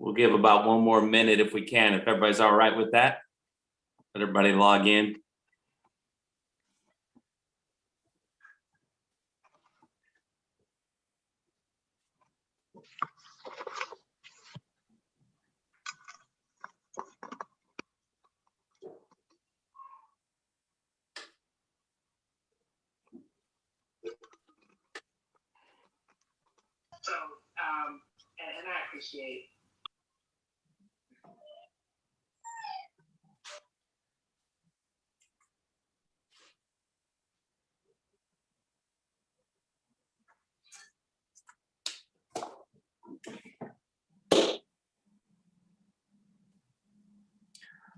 We'll give about one more minute if we can, if everybody's all right with that. Let everybody log in. So, and I appreciate.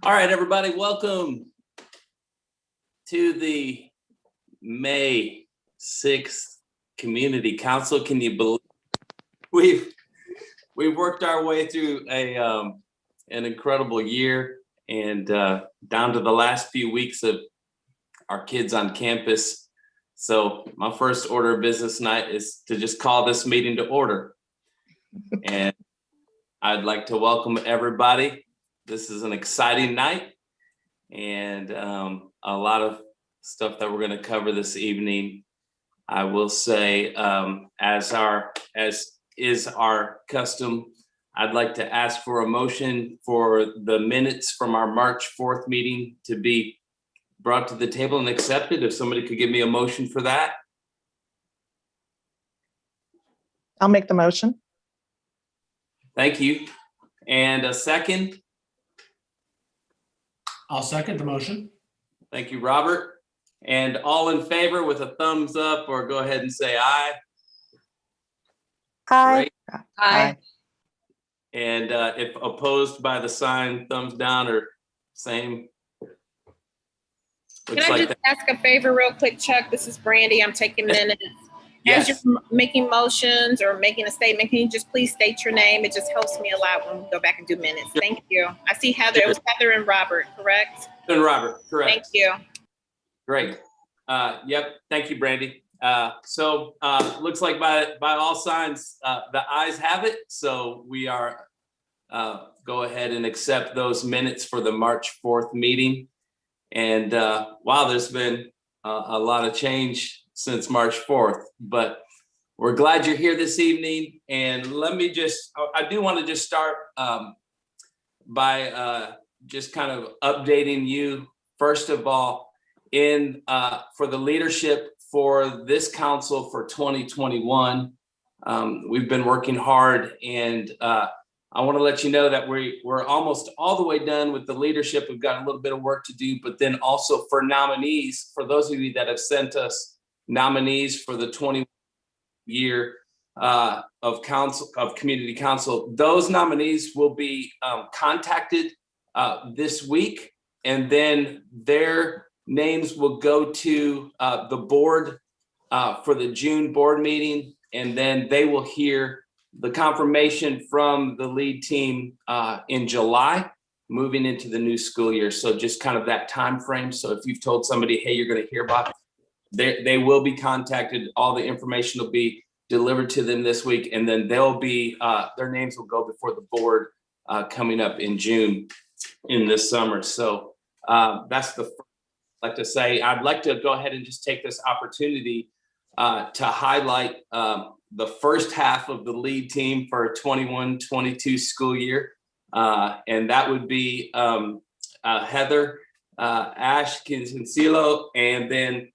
All right, everybody, welcome to the May 6th Community Council. Can you believe we've worked our way through an incredible year and down to the last few weeks of our kids on campus. So my first order of business tonight is to just call this meeting to order. And I'd like to welcome everybody. This is an exciting night and a lot of stuff that we're going to cover this evening. I will say, as is our custom, I'd like to ask for a motion for the minutes from our March 4th meeting to be brought to the table and accepted. If somebody could give me a motion for that. I'll make the motion. Thank you. And a second? I'll second the motion. Thank you, Robert. And all in favor with a thumbs up, or go ahead and say aye. Aye. Great. Aye. And if opposed by the sign, thumbs down or same. Can Looks I like just that. ask a favor real quick, Chuck? This is Brandy. I'm taking minutes. Yes. As you're making motions or making a statement, can you just please state your name? It just helps me a lot when we go back and do minutes. Sure. Thank you. I see Heather. It was Heather and Robert, correct? And Robert, correct. Thank you. Great. Yep. Thank you, Brandy. So looks like by all signs, the ayes have it. So we are go ahead and accept those minutes for the March 4th meeting. And wow, there's been a lot of change since March 4th, but we're glad you're here this evening. And let me I do want to just start by just kind of updating you, first of all, for the leadership for this council for 2021. We've been working hard, and I want to let you know that we're almost all the way done with the leadership. We've got a little bit of work to do, but then also for nominees, for those of you that have sent us nominees for the 20 year of community council, those nominees will be contacted this week, and then their names will go to the board for the June board meeting, and then they will hear the confirmation from the lead team in July, moving into the new school year. So just kind of that time frame. So if you've told somebody, hey, you're going to hear about it, they will be contacted. All the information will be delivered to them this week, and then they'll be their names will go before the board coming up in June in this summer. So that's the first I'd like to say. I'd like to go ahead and just take this opportunity to highlight the first half of the lead team for 21-22 school year. And that would be Heather Ash Kinsilo, and then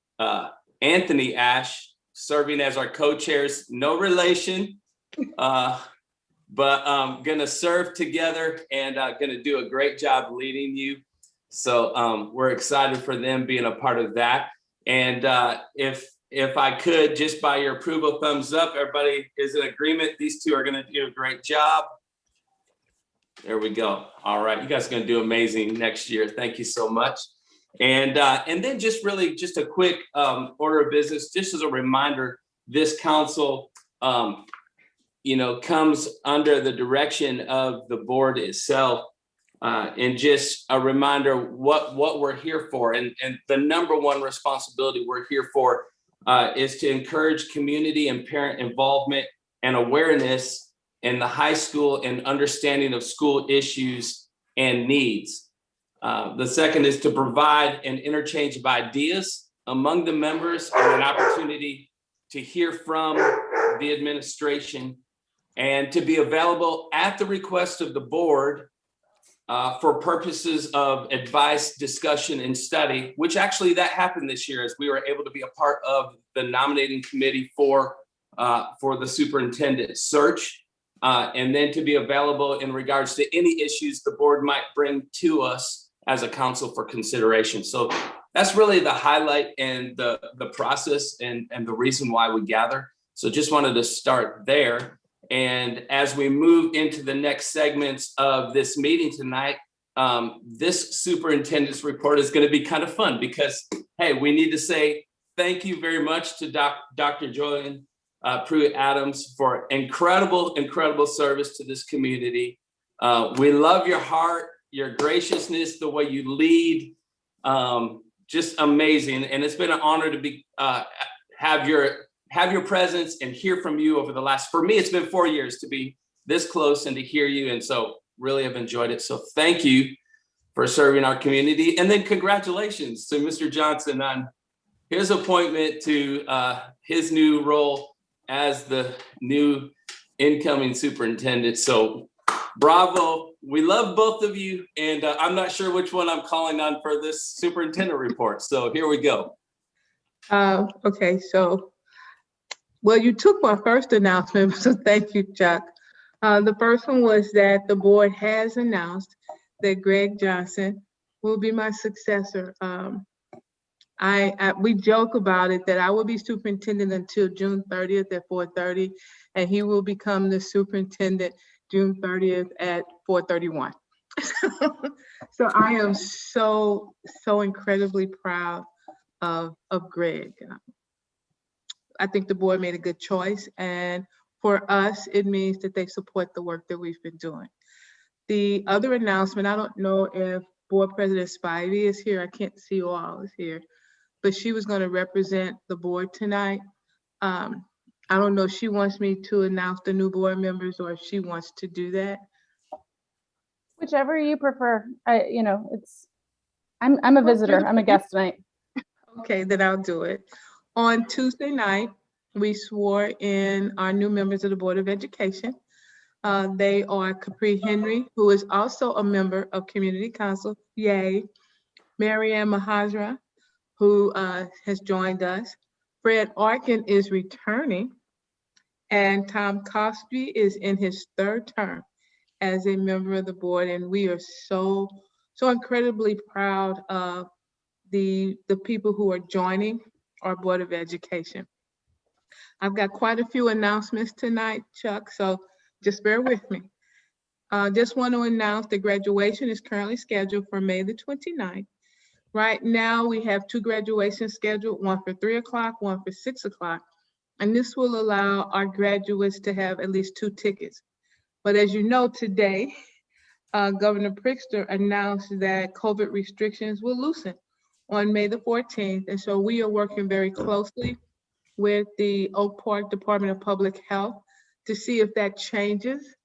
Anthony Ash serving as our co-chairs. No relation, but gonna serve together and gonna do a great job leading you. So we're excited for them being a part of that. And if I could, just by your approval, thumbs up. Everybody is in agreement. These two are going to do a great job. There we go. All right, you guys are going to do amazing next year. Thank you so much. And then just a quick order of business, just as a reminder, this council, comes under the direction of the board itself. And just a reminder what we're here for, and the number one responsibility we're here for is to encourage community and parent involvement and awareness in the high school and understanding of school issues and needs. The second is to provide an interchange of ideas among the members and an opportunity to hear from the administration and to be available at the request of the board for purposes of advice, discussion, and study, which actually that happened this year as we were able to be a part of the nominating committee for the superintendent search, and then to be available in regards to any issues the board might bring to us as a council for consideration. So that's really the highlight and the process and the reason why we gather. So just wanted to start there. And as we move into the next segments of this meeting tonight, this superintendent's report is going to be kind of fun because, hey, we need to say thank you very much to Dr. Julian Pruitt-Adams for incredible service to this community. We love your heart, your graciousness, the way you lead, just amazing. And it's been an honor to be have your presence and hear from you over the last, for me, it's been 4 years to be this close and to hear you. And so really have enjoyed it. So thank you for serving our community. And then congratulations to Mr. Johnson on his appointment to his new role as the new incoming superintendent. So bravo. We love both of you. And I'm not sure which one I'm calling on for this superintendent report. So here we go. Okay, so, well, you took my first announcement, so thank you, Chuck. The first one was that the board has announced that Greg Johnson will be my successor. We joke about it that I will be superintendent until June 30th at 4:30, and he will become the superintendent June 30th at 4:31. So I am so incredibly proud of Greg. I think the board made a good choice, and for us, it means that they support the work that we've been doing. The other announcement, I don't know if Board President Spivey is here. I can't see you all is here, but she was going to represent the board tonight. I don't know if she wants me to announce the new board members or if she wants to do that. Whichever you prefer. I'm a visitor. I'm a guest tonight. Okay, then I'll do it. On Tuesday night, we swore in our new members of the Board of Education. They are Capri Henry, who is also a member of Community Council, yay. Marianne Mahazra, who has joined us. Fred Arkin is returning, and Tom Cosby is in his third term as a member of the board, and we are so incredibly proud of the people who are joining our Board of Education. I've got quite a few announcements tonight, Chuck, so just bear with me. Just want to announce the graduation is currently scheduled for May the 29th. Right now, we have 2 graduations scheduled, one for 3 o'clock, one for 6 o'clock. And this will allow our graduates to have at least 2 tickets. But as you know, today, Governor Pritzker announced that COVID restrictions will loosen on May the 14th. And so we are working very closely with the Oak Park Department of Public Health to see if that changes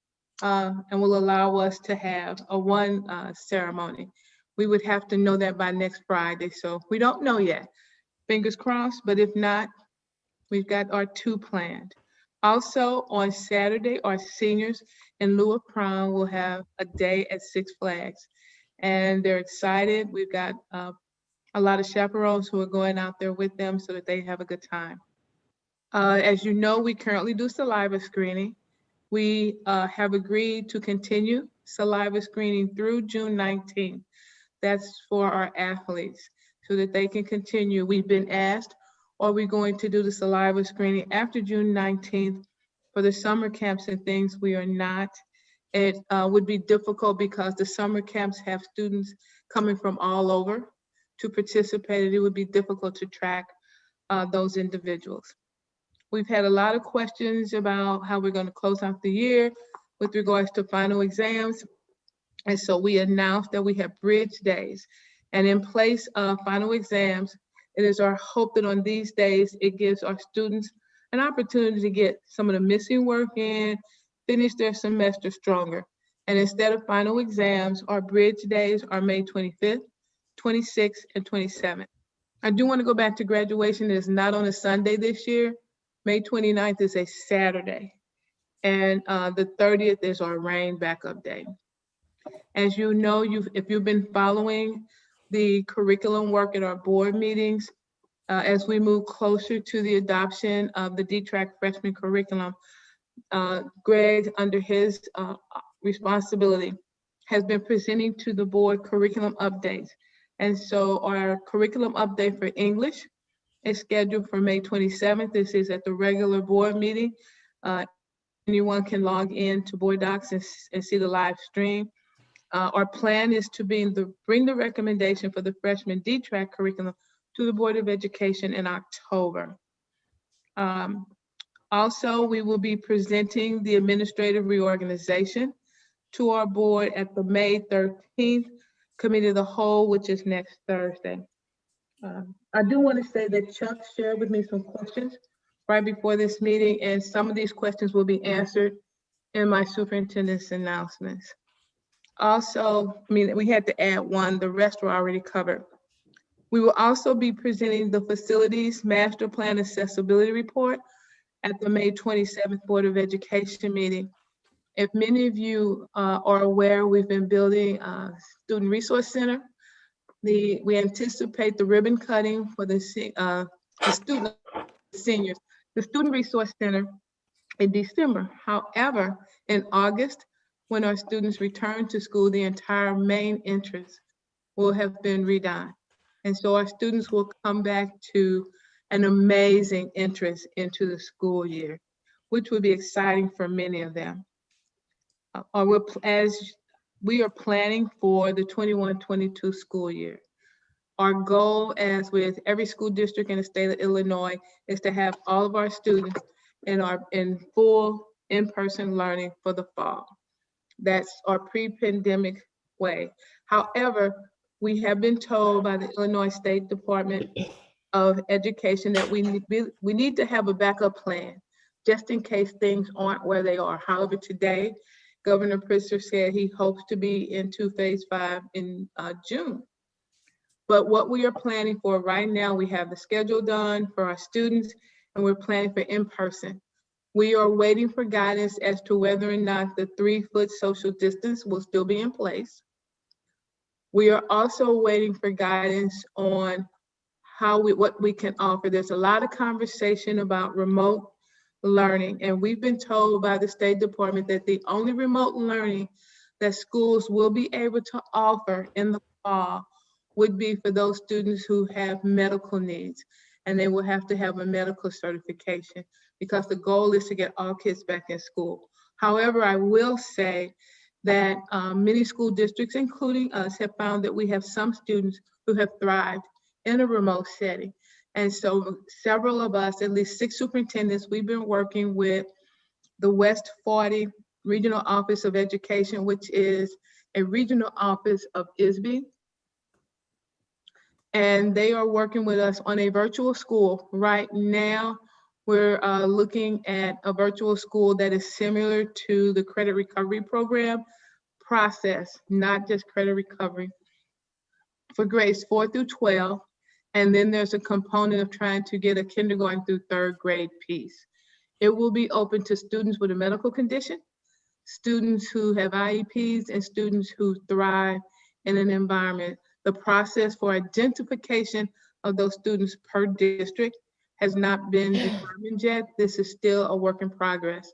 and will allow us to have a one ceremony. We would have to know that by next Friday. So we don't know yet. Fingers crossed, but if not, we've got our 2 planned. Also on Saturday, our seniors in lieu of prom will have a day at Six Flags. And they're excited. We've got a lot of chaperones who are going out there with them so that they have a good time. As you know, we currently do saliva screening. We have agreed to continue saliva screening through June 19th. That's for our athletes so that they can continue. We've been asked, are we going to do the saliva screening after June 19th for the summer camps and things? We are not. It would be difficult because the summer camps have students coming from all over to participate. It would be difficult to track those individuals. We've had a lot of questions about how we're going to close out the year with regards to final exams. And so we announced that we have bridge days. And in place of final exams, it is our hope that on these days, it gives our students an opportunity to get some of the missing work in, finish their semester stronger. And instead of final exams, our bridge days are May 25th, 26th, and 27th. I do want to go back to graduation. It is not on a Sunday this year. May 29th is a Saturday. And the 30th is our rain backup day. As you know, if you've been following the curriculum work at our board meetings, as we move closer to the adoption of the D-Track freshman curriculum, Greg, under his responsibility, has been presenting to the board curriculum updates. And so our curriculum update for English is scheduled for May 27th. This is at the regular board meeting. Anyone can log in to Board Docs and see the live stream. Our plan is to bring the recommendation for the freshman D-Track curriculum to the Board of Education in October. Also, we will be presenting the administrative reorganization to our board at the May 13th Committee of the Whole, which is next Thursday. I do want to say that Chuck shared with me some questions right before this meeting, and some of these questions will be answered in my superintendent's announcements. Also, we had to add one, the rest were already covered. We will also be presenting the Facilities Master Plan Accessibility Report at the May 27th Board of Education meeting. If many of you are aware, we've been building a Student Resource Center. We anticipate the ribbon cutting for the seniors, the Student Resource Center in December. However, in August, when our students return to school, the entire main entrance will have been redone. And so our students will come back to an amazing entrance into the school year, which will be exciting for many of them. As we are planning for the 21-22 school year, our goal, as with every school district in the state of Illinois, is to have all of our students in full in-person learning for the fall. That's our pre-pandemic way. However, we have been told by the Illinois State Department of Education that we need to have a backup plan just in case things aren't where they are. However, today, Governor Pritzker said he hopes to be into phase 5 in June. But what we are planning for right now, we have the schedule done for our students, and we're planning for in-person. We are waiting for guidance as to whether or not the 3-foot social distance will still be in place. We are also waiting for guidance on what we can offer. There's a lot of conversation about remote learning, and we've been told by the State Department that the only remote learning that schools will be able to offer in the fall would be for those students who have medical needs, and they will have to have a medical certification because the goal is to get all kids back in school. However, I will say that many school districts, including us, have found that we have some students who have thrived in a remote setting. And so several of us, at least 6 superintendents, we've been working with the West 40 Regional Office of Education, which is a regional office of SEB. And they are working with us on a virtual school. Right now, we're looking at a virtual school that is similar to the credit recovery program process, not just credit recovery, for grades 4 through 12. And then there's a component of trying to get a kindergarten through 3rd grade piece. It will be open to students with a medical condition, students who have IEPs, and students who thrive in an environment. The process for identification of those students per district has not been determined yet. This is still a work in progress.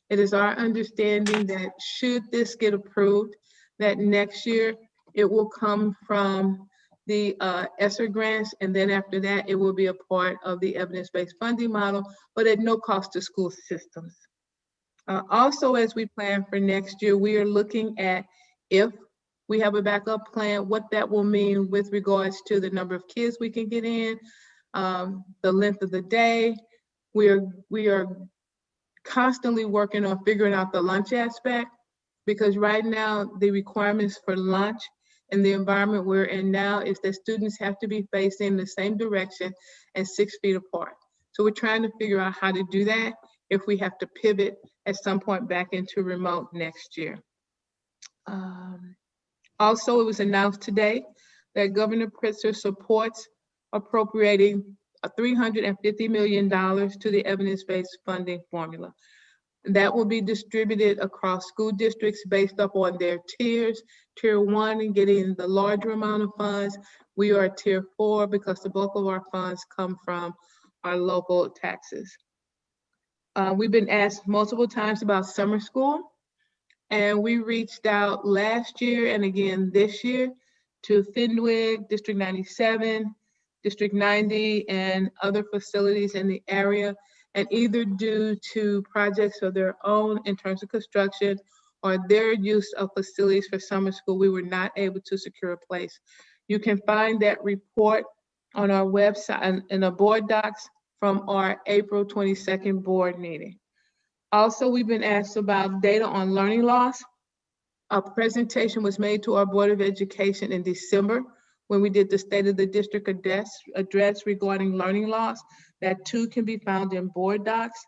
It is our understanding that should this get approved, that next year it will come from the ESSER grants, and then after that, it will be a part of the evidence-based funding model, but at no cost to school systems. Also, as we plan for next year, we are looking at, if we have a backup plan, what that will mean with regards to the number of kids we can get in, the length of the day. We are constantly working on figuring out the lunch aspect, because right now the requirements for lunch in the environment we're in now is that students have to be facing the same direction and 6 feet apart. So we're trying to figure out how to do that if we have to pivot at some point back into remote next year. Also, it was announced today that Governor Pritzker supports appropriating $350 million to the evidence-based funding formula. That will be distributed across school districts based upon their tiers. Tier 1 and getting the larger amount of funds. We are Tier 4 because the bulk of our funds come from our local taxes. We've been asked multiple times about summer school, and we reached out last year and again this year to Fenwick, District 97, District 90, and other facilities in the area. And either due to projects of their own in terms of construction or their use of facilities for summer school, we were not able to secure a place. You can find that report on our website in the board docs from our April 22nd board meeting. Also, we've been asked about data on learning loss. A presentation was made to our Board of Education in December when we did the State of the District address regarding learning loss. That too can be found in board docs.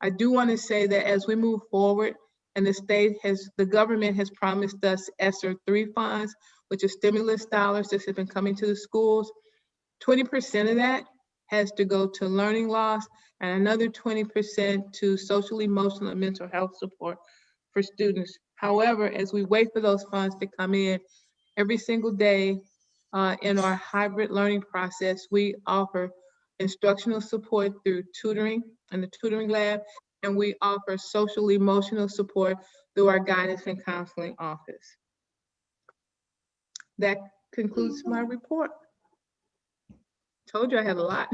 I do want to say that as we move forward, and the government has promised us ESSER 3 funds, which is stimulus dollars that have been coming to the schools. 20% of that has to go to learning loss and another 20% to social, emotional, and mental health support for students. However, as we wait for those funds to come in, every single day in our hybrid learning process, we offer instructional support through tutoring and the tutoring lab, and we offer social emotional support through our guidance and counseling office. That concludes my report. Told you I had a lot.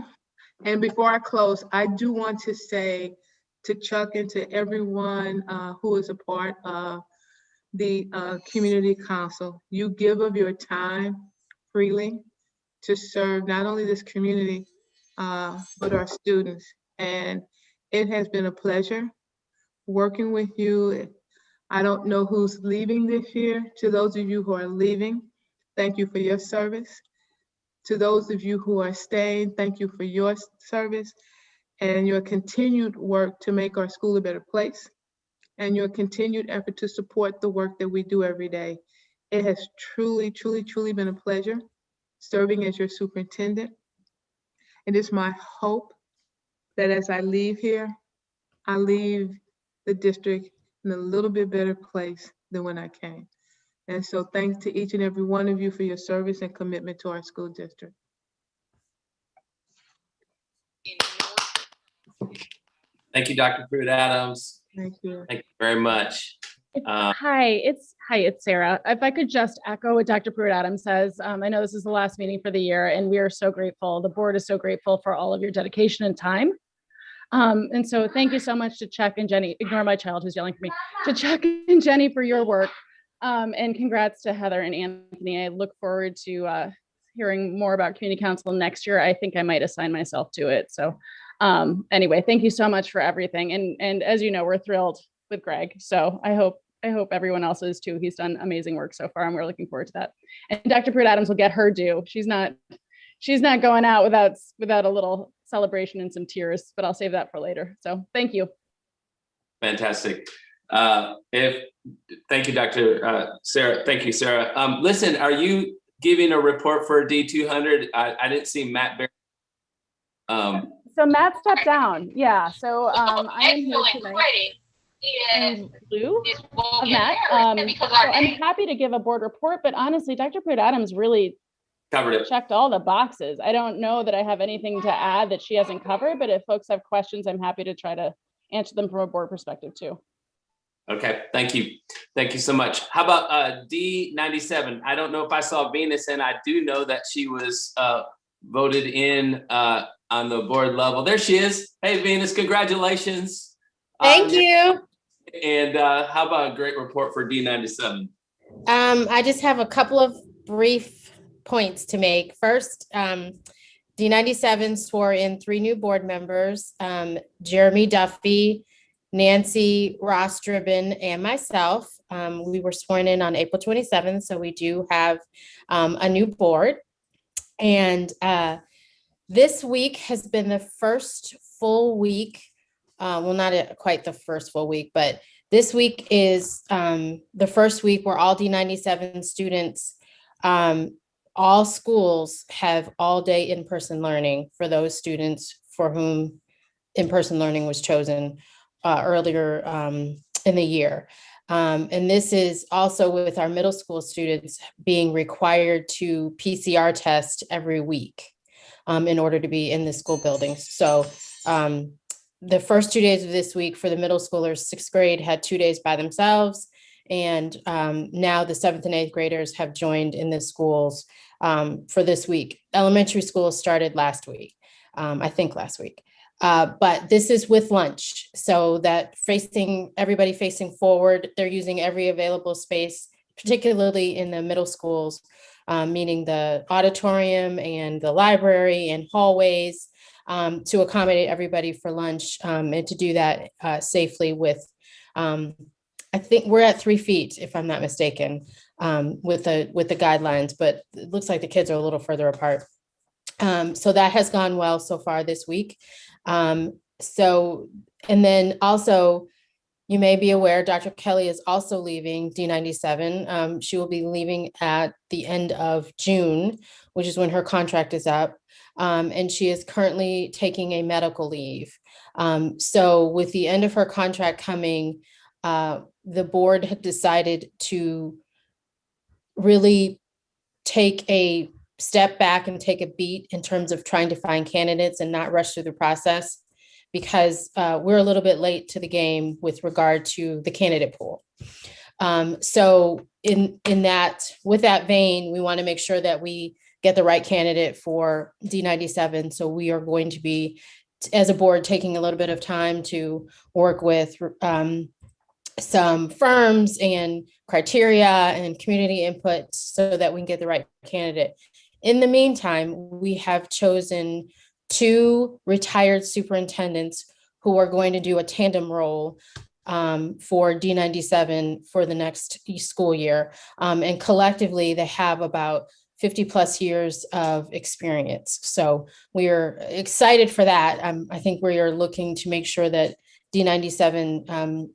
And before I close, I do want to say to Chuck and to everyone who is a part of the community council, you give of your time freely to serve not only this community, but our students. And it has been a pleasure working with you. I don't know who's leaving this year. To those of you who are leaving, thank you for your service. To those of you who are staying, thank you for your service and your continued work to make our school a better place and your continued effort to support the work that we do every day. It has truly, truly, truly been a pleasure serving as your superintendent. It is my hope that as I leave here, I leave the district in a little bit better place than when I came. And so thanks to each and every one of you for your service and commitment to our school district. Thank you, Dr. Pruitt-Adams. Thank you. Thank you very much. Hi, it's Sarah. If I could just echo what Dr. Pruitt-Adams says, I know this is the last meeting for the year, and we are so grateful. The board is so grateful for all of your dedication and time. And so thank you so much to Chuck and Jenny. Ignore my child who's yelling for me. To Chuck and Jenny for your work. And congrats to Heather and Anthony. I look forward to hearing more about community council next year. I think I might assign myself to it. So anyway, thank you so much for everything. And as you know, we're thrilled with Greg. So I hope everyone else is too. He's done amazing work so far, and we're looking forward to that. And Dr. Pruitt-Adams will get her due. She's not going out without a little celebration and some tears, but I'll save that for later. So thank you. Fantastic. Thank you, Dr. Sarah. Thank you, Sarah. Listen, are you giving a report for D200? I didn't see Matt Bear. So Matt stepped down. Yeah. So I am here tonight. In lieu of Matt. So I'm happy to give a board report, but honestly, Dr. Pruitt-Adams really Covered it. Checked all the boxes. I don't know that I have anything to add that she hasn't covered, but if folks have questions, I'm happy to try to answer them from a board perspective too. Okay, thank you. Thank you so much. How about D97? I don't know if I saw Venus, and I do know that she was voted in on the board level. There she is. Hey, Venus, congratulations. Thank you. And how about a great report for D97? I just have a couple of brief points to make. First, D97 swore in 3 new board members, Jeremy Duffy, Nancy Rostribin, and myself. We were sworn in on April 27th, so we do have a new board. And this week has been the first full week well, not quite the first full week, but this week is the first week where all D97 students, all schools have all day in-person learning for those students for whom in-person learning was chosen earlier in the year. And this is also with our middle school students being required to PCR test every week in order to be in the school buildings. So the first 2 days of this week for the middle schoolers, sixth grade had 2 days by themselves. And now the seventh and eighth graders have joined in the schools for this week. Elementary school started last week, I think last week. But this is with lunch, so that everybody facing forward, they're using every available space, particularly in the middle schools, meaning the auditorium and the library and hallways, to accommodate everybody for lunch, and to do that safely with, I think we're at 3 feet, if I'm not mistaken, with the guidelines, but it looks like the kids are a little further apart. So that has gone well so far this week. And then also, you may be aware, Dr. Kelly is also leaving D97. She will be leaving at the end of June, which is when her contract is up. And she is currently taking a medical leave. So with the end of her contract coming, the board had decided to really take a step back and take a beat in terms of trying to find candidates and not rush through the process, because we're a little bit late to the game with regard to the candidate pool. So with that vein, we want to make sure that we get the right candidate for D97. So we are going to be, as a board, taking a little bit of time to work with some firms and criteria and community input so that we can get the right candidate. In the meantime, we have chosen 2 retired superintendents who are going to do a tandem role for D97 for the next school year. And collectively, they have about 50 plus years of experience. So we are excited for that. I think we are looking to make sure that D97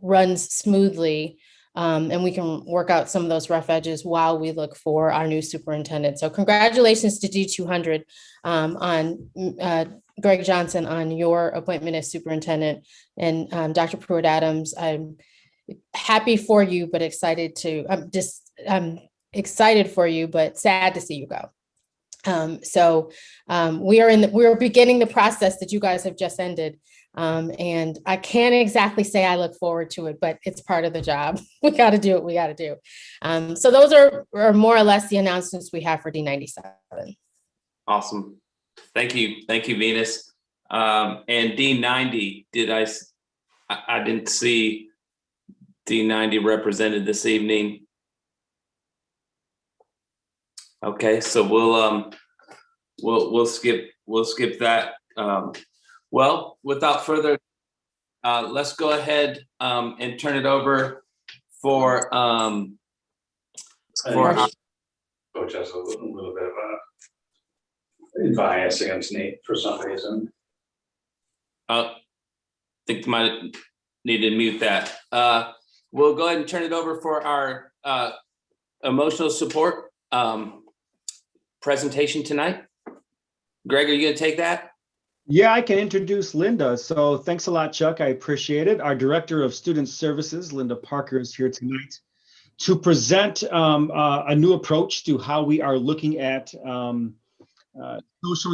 runs smoothly, and we can work out some of those rough edges while we look for our new superintendent. So congratulations to D200 on Greg Johnson on your appointment as superintendent, and Dr. Pruitt-Adams, I'm happy for you, but excited for you, but sad to see you go. We're beginning the process that you guys have just ended. And I can't exactly say I look forward to it, but it's part of the job. We got to do what we got to do. So those are more or less the announcements we have for D97. Awesome. Thank you. Thank you, Venus. And D90, I didn't see D90 represented this evening. Okay, so we'll skip that. Well, without further, let's go ahead and turn it over for Coach has a little bit of a bias against Nate for some reason. I think you might need to mute that. We'll go ahead and turn it over for our emotional support presentation tonight. Greg, are you going to take that? Yeah, I can introduce Linda. So thanks a lot, Chuck. I appreciate it. Our Director of Student Services, Linda Parker, is here tonight to present a new approach to how we are looking at social,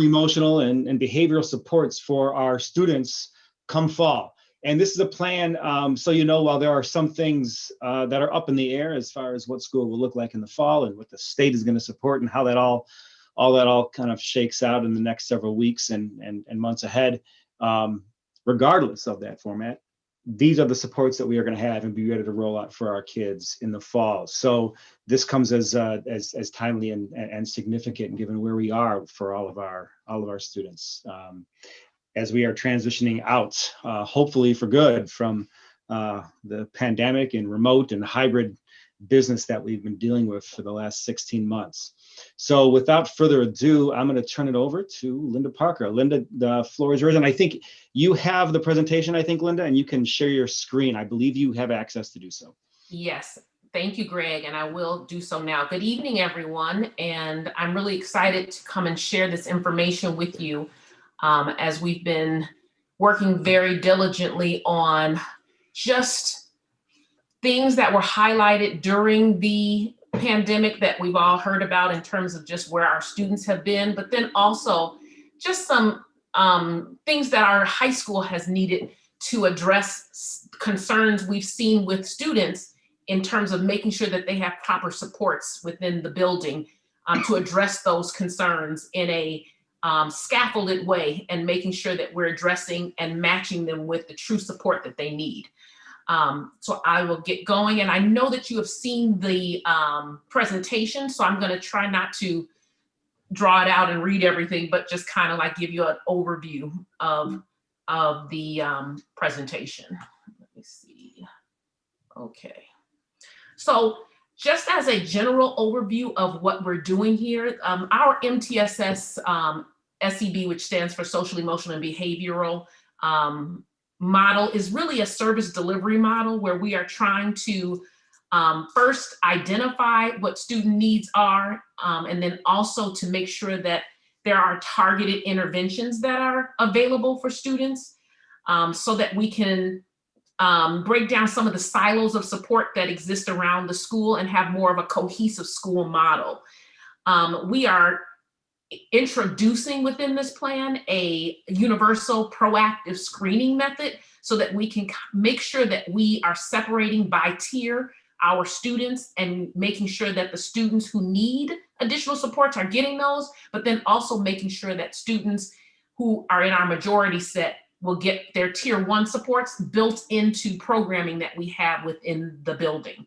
emotional, and behavioral supports for our students come fall. And this is a plan, so while there are some things that are up in the air as far as what school will look like in the fall and what the state is going to support and how that all kind of shakes out in the next several weeks and months ahead, regardless of that format, these are the supports that we are going to have and be ready to roll out for our kids in the fall. So this comes as timely and significant given where we are for all of our students as we are transitioning out, hopefully for good, from the pandemic and remote and hybrid business that we've been dealing with for the last 16 months. So without further ado, I'm going to turn it over to Linda Parker. Linda, the floor is yours. And I think you have the presentation, Linda, and you can share your screen. I believe you have access to do so. Yes, thank you, Greg, and I will do so now. Good evening, everyone, and I'm really excited to come and share this information with you as we've been working very diligently on just things that were highlighted during the pandemic that we've all heard about in terms of just where our students have been, but then also just some things that our high school has needed to address concerns we've seen with students in terms of making sure that they have proper supports within the building to address those concerns in a scaffolded way and making sure that we're addressing and matching them with the true support that they need. So I will get going, and I know that you have seen the presentation, so I'm going to try not to draw it out and read everything, but just kind of like give you an overview of the presentation. Let me see. Okay. So just as a general overview of what we're doing here, our MTSS-SEB, which stands for Social, Emotional, and Behavioral model, is really a service delivery model where we are trying to first identify what student needs are, and then also to make sure that there are targeted interventions that are available for students so that we can break down some of the silos of support that exist around the school and have more of a cohesive school model. We are introducing within this plan a universal proactive screening method so that we can make sure that we are separating by tier our students and making sure that the students who need additional supports are getting those, but then also making sure that students who are in our majority set will get their tier one supports built into programming that we have within the building.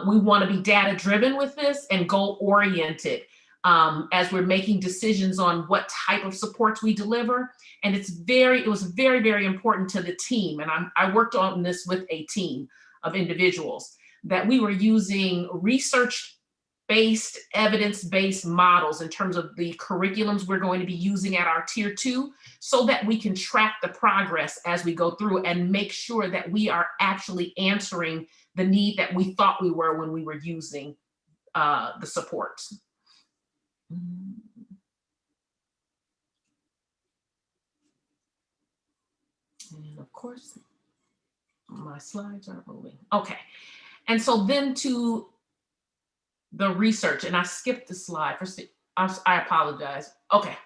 We want to be data driven with this and goal oriented as we're making decisions on what type of supports we deliver. And it was very, very important to the team. And I worked on this with a team of individuals that we were using research-based, evidence-based models in terms of the curriculums we're going to be using at our tier 2 so that we can track the progress as we go through and make sure that we are actually answering the need that we thought we were when we were using the supports. And of course, my slides aren't moving. Okay. And so then to the research, and I skipped the slide. I apologize. Okay.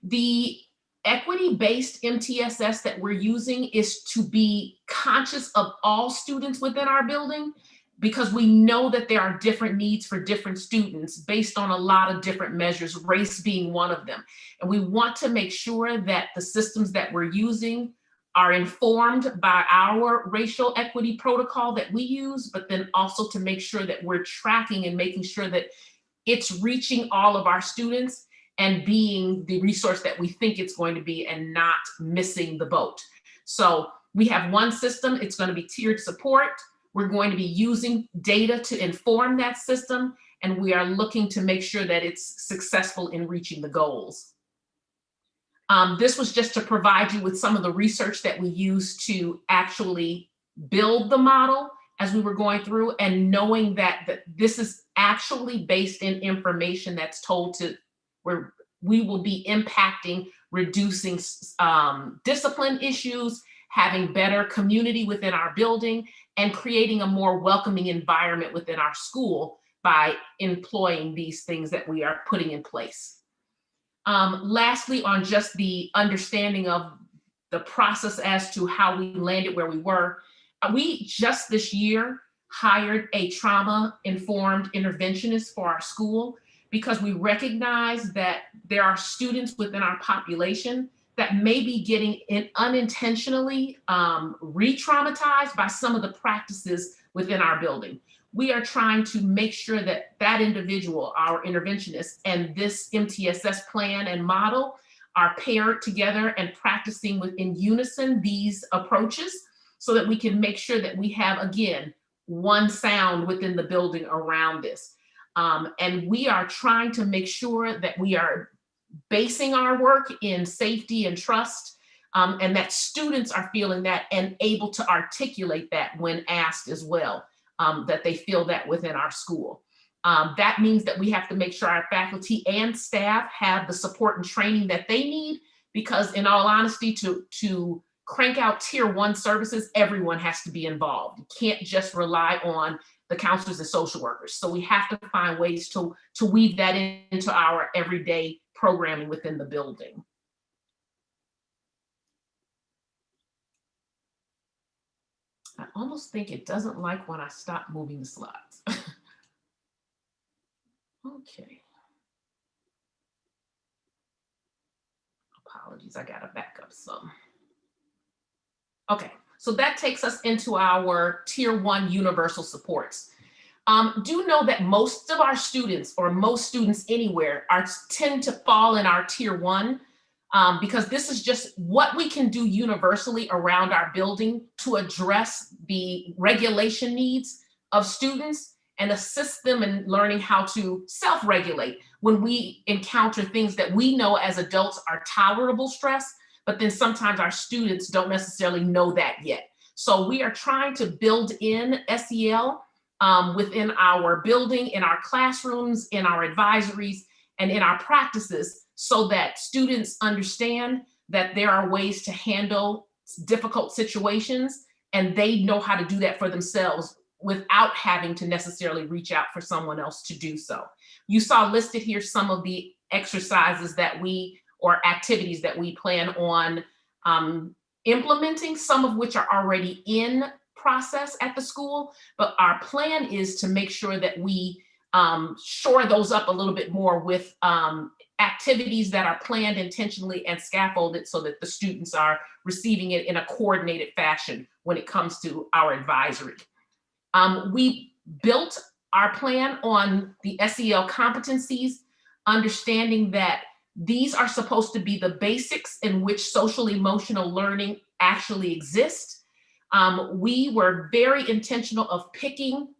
The equity-based MTSS that we're using is to be conscious of all students within our building, because we know that there are different needs for different students based on a lot of different measures, race being one of them. And we want to make sure that the systems that we're using are informed by our racial equity protocol that we use, but then also to make sure that we're tracking and making sure that it's reaching all of our students and being the resource that we think it's going to be and not missing the boat. So we have one system, it's going to be tiered support. We're going to be using data to inform that system, and we are looking to make sure that it's successful in reaching the goals. This was just to provide you with some of the research that we used to actually build the model as we were going through, and knowing that this is actually based in information that's told to where we will be impacting, reducing discipline issues, having better community within our building, and creating a more welcoming environment within our school by employing these things that we are putting in place. Lastly, on just the understanding of the process as to how we landed where we were, we just this year hired a trauma-informed interventionist for our school because we recognize that there are students within our population that may be getting unintentionally re-traumatized by some of the practices within our building. We are trying to make sure that that individual, our interventionist, and this MTSS plan and model are paired together and practicing within unison these approaches so that we can make sure that we have, again, one sound within the building around this. And we are trying to make sure that we are basing our work in safety and trust, and that students are feeling that and able to articulate that when asked as well, that they feel that within our school. That means that we have to make sure our faculty and staff have the support and training that they need, because in all honesty, to crank out Tier 1 services, everyone has to be involved. You can't just rely on the counselors and social workers. So we have to find ways to weave that into our everyday programming within the building. I almost think it doesn't like when I stop moving the slides. Okay. Apologies, I gotta back up some. Okay, so that takes us into our Tier 1 universal supports. Do know that most of our students, or most students anywhere, tend to fall in our Tier 1, because this is just what we can do universally around our building to address the regulation needs of students and assist them in learning how to self-regulate when we encounter things that we know as adults are tolerable stress, but then sometimes our students don't necessarily know that yet. So we are trying to build in SEL within our building, in our classrooms, in our advisories, and in our practices, so that students understand that there are ways to handle difficult situations, and they know how to do that for themselves without having to necessarily reach out for someone else to do so. You saw listed here some of the exercises that or activities that we plan on implementing, some of which are already in process at the school, but our plan is to make sure that we shore those up a little bit more with activities that are planned intentionally and scaffolded so that the students are receiving it in a coordinated fashion when it comes to our advisory. We built our plan on the SEL competencies, understanding that these are supposed to be the basics in which social emotional learning actually exists. We were very intentional of picking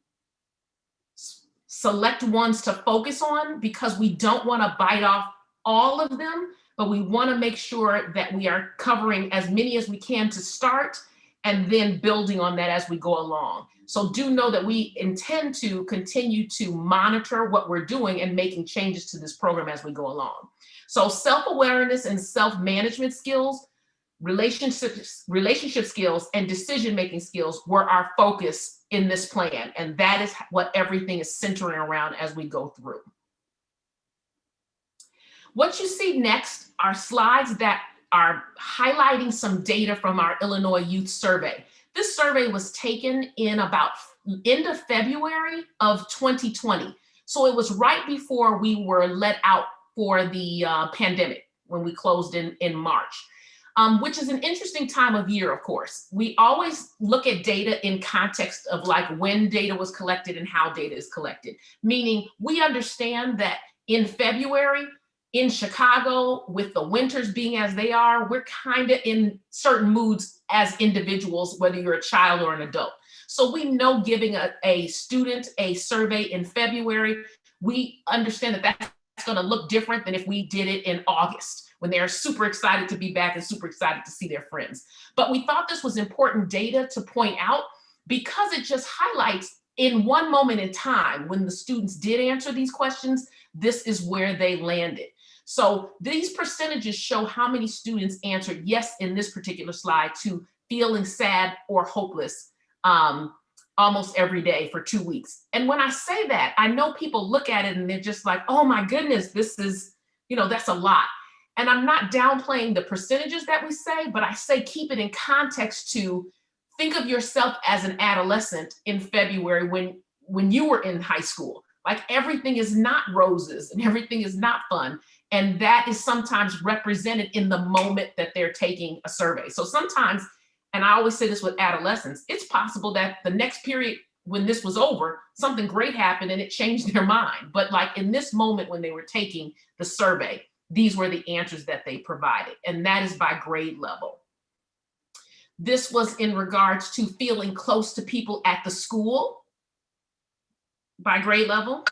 select ones to focus on, because we don't want to bite off all of them, but we want to make sure that we are covering as many as we can to start, and then building on that as we go along. So do know that we intend to continue to monitor what we're doing and making changes to this program as we go along. So self-awareness and self-management skills, relationship skills, and decision-making skills were our focus in this plan. And that is what everything is centering around as we go through. What you see next are slides that are highlighting some data from our Illinois Youth Survey. This survey was taken in about end of February of 2020. So it was right before we were let out for the pandemic, when we closed in March, which is an interesting time of year, of course. We always look at data in context of like when data was collected and how data is collected, meaning we understand that in February, in Chicago, with the winters being as they are, we're kind of in certain moods as individuals, whether you're a child or an adult. So we know giving a student a survey in February, we understand that that's going to look different than if we did it in August, when they're super excited to be back and super excited to see their friends. But we thought this was important data to point out, because it just highlights in one moment in time when the students did answer these questions, this is where they landed. So these percentages show how many students answered yes in this particular slide to feeling sad or hopeless almost every day for 2 weeks. And when I say that, I know people look at it and they're just like, oh my goodness, this is, that's a lot. And I'm not downplaying the percentages that we say, but I say keep it in context to think of yourself as an adolescent in February when you were in high school. Like everything is not roses and everything is not fun. And that is sometimes represented in the moment that they're taking a survey. So sometimes, and I always say this with adolescents, it's possible that the next period when this was over, something great happened and it changed their mind. But like in this moment when they were taking the survey, these were the answers that they provided. And that is by grade level. This was in regards to feeling close to people at the school by grade level.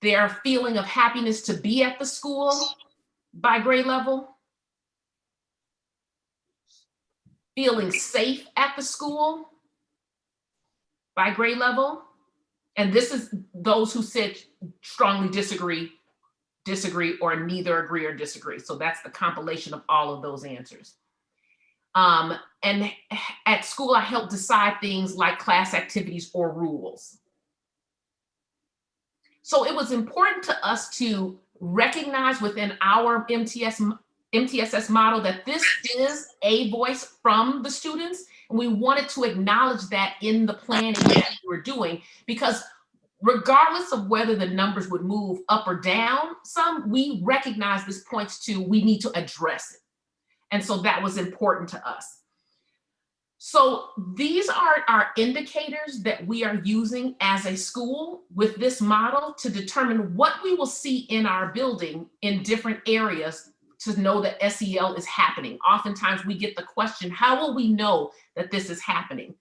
Their feeling of happiness to be at the school by grade level. Feeling safe at the school by grade level. And this is those who said strongly disagree, or neither agree or disagree. So that's the compilation of all of those answers. And at school, I help decide things like class activities or rules. So it was important to us to recognize within our MTSS model that this is a voice from the students. And we wanted to acknowledge that in the planning that we were doing, because regardless of whether the numbers would move up or down some, we recognize this points to we need to address it. And so that was important to us. So these are our indicators that we are using as a school with this model to determine what we will see in our building in different areas to know that SEL is happening. Oftentimes we get the question, how will we know that this is happening?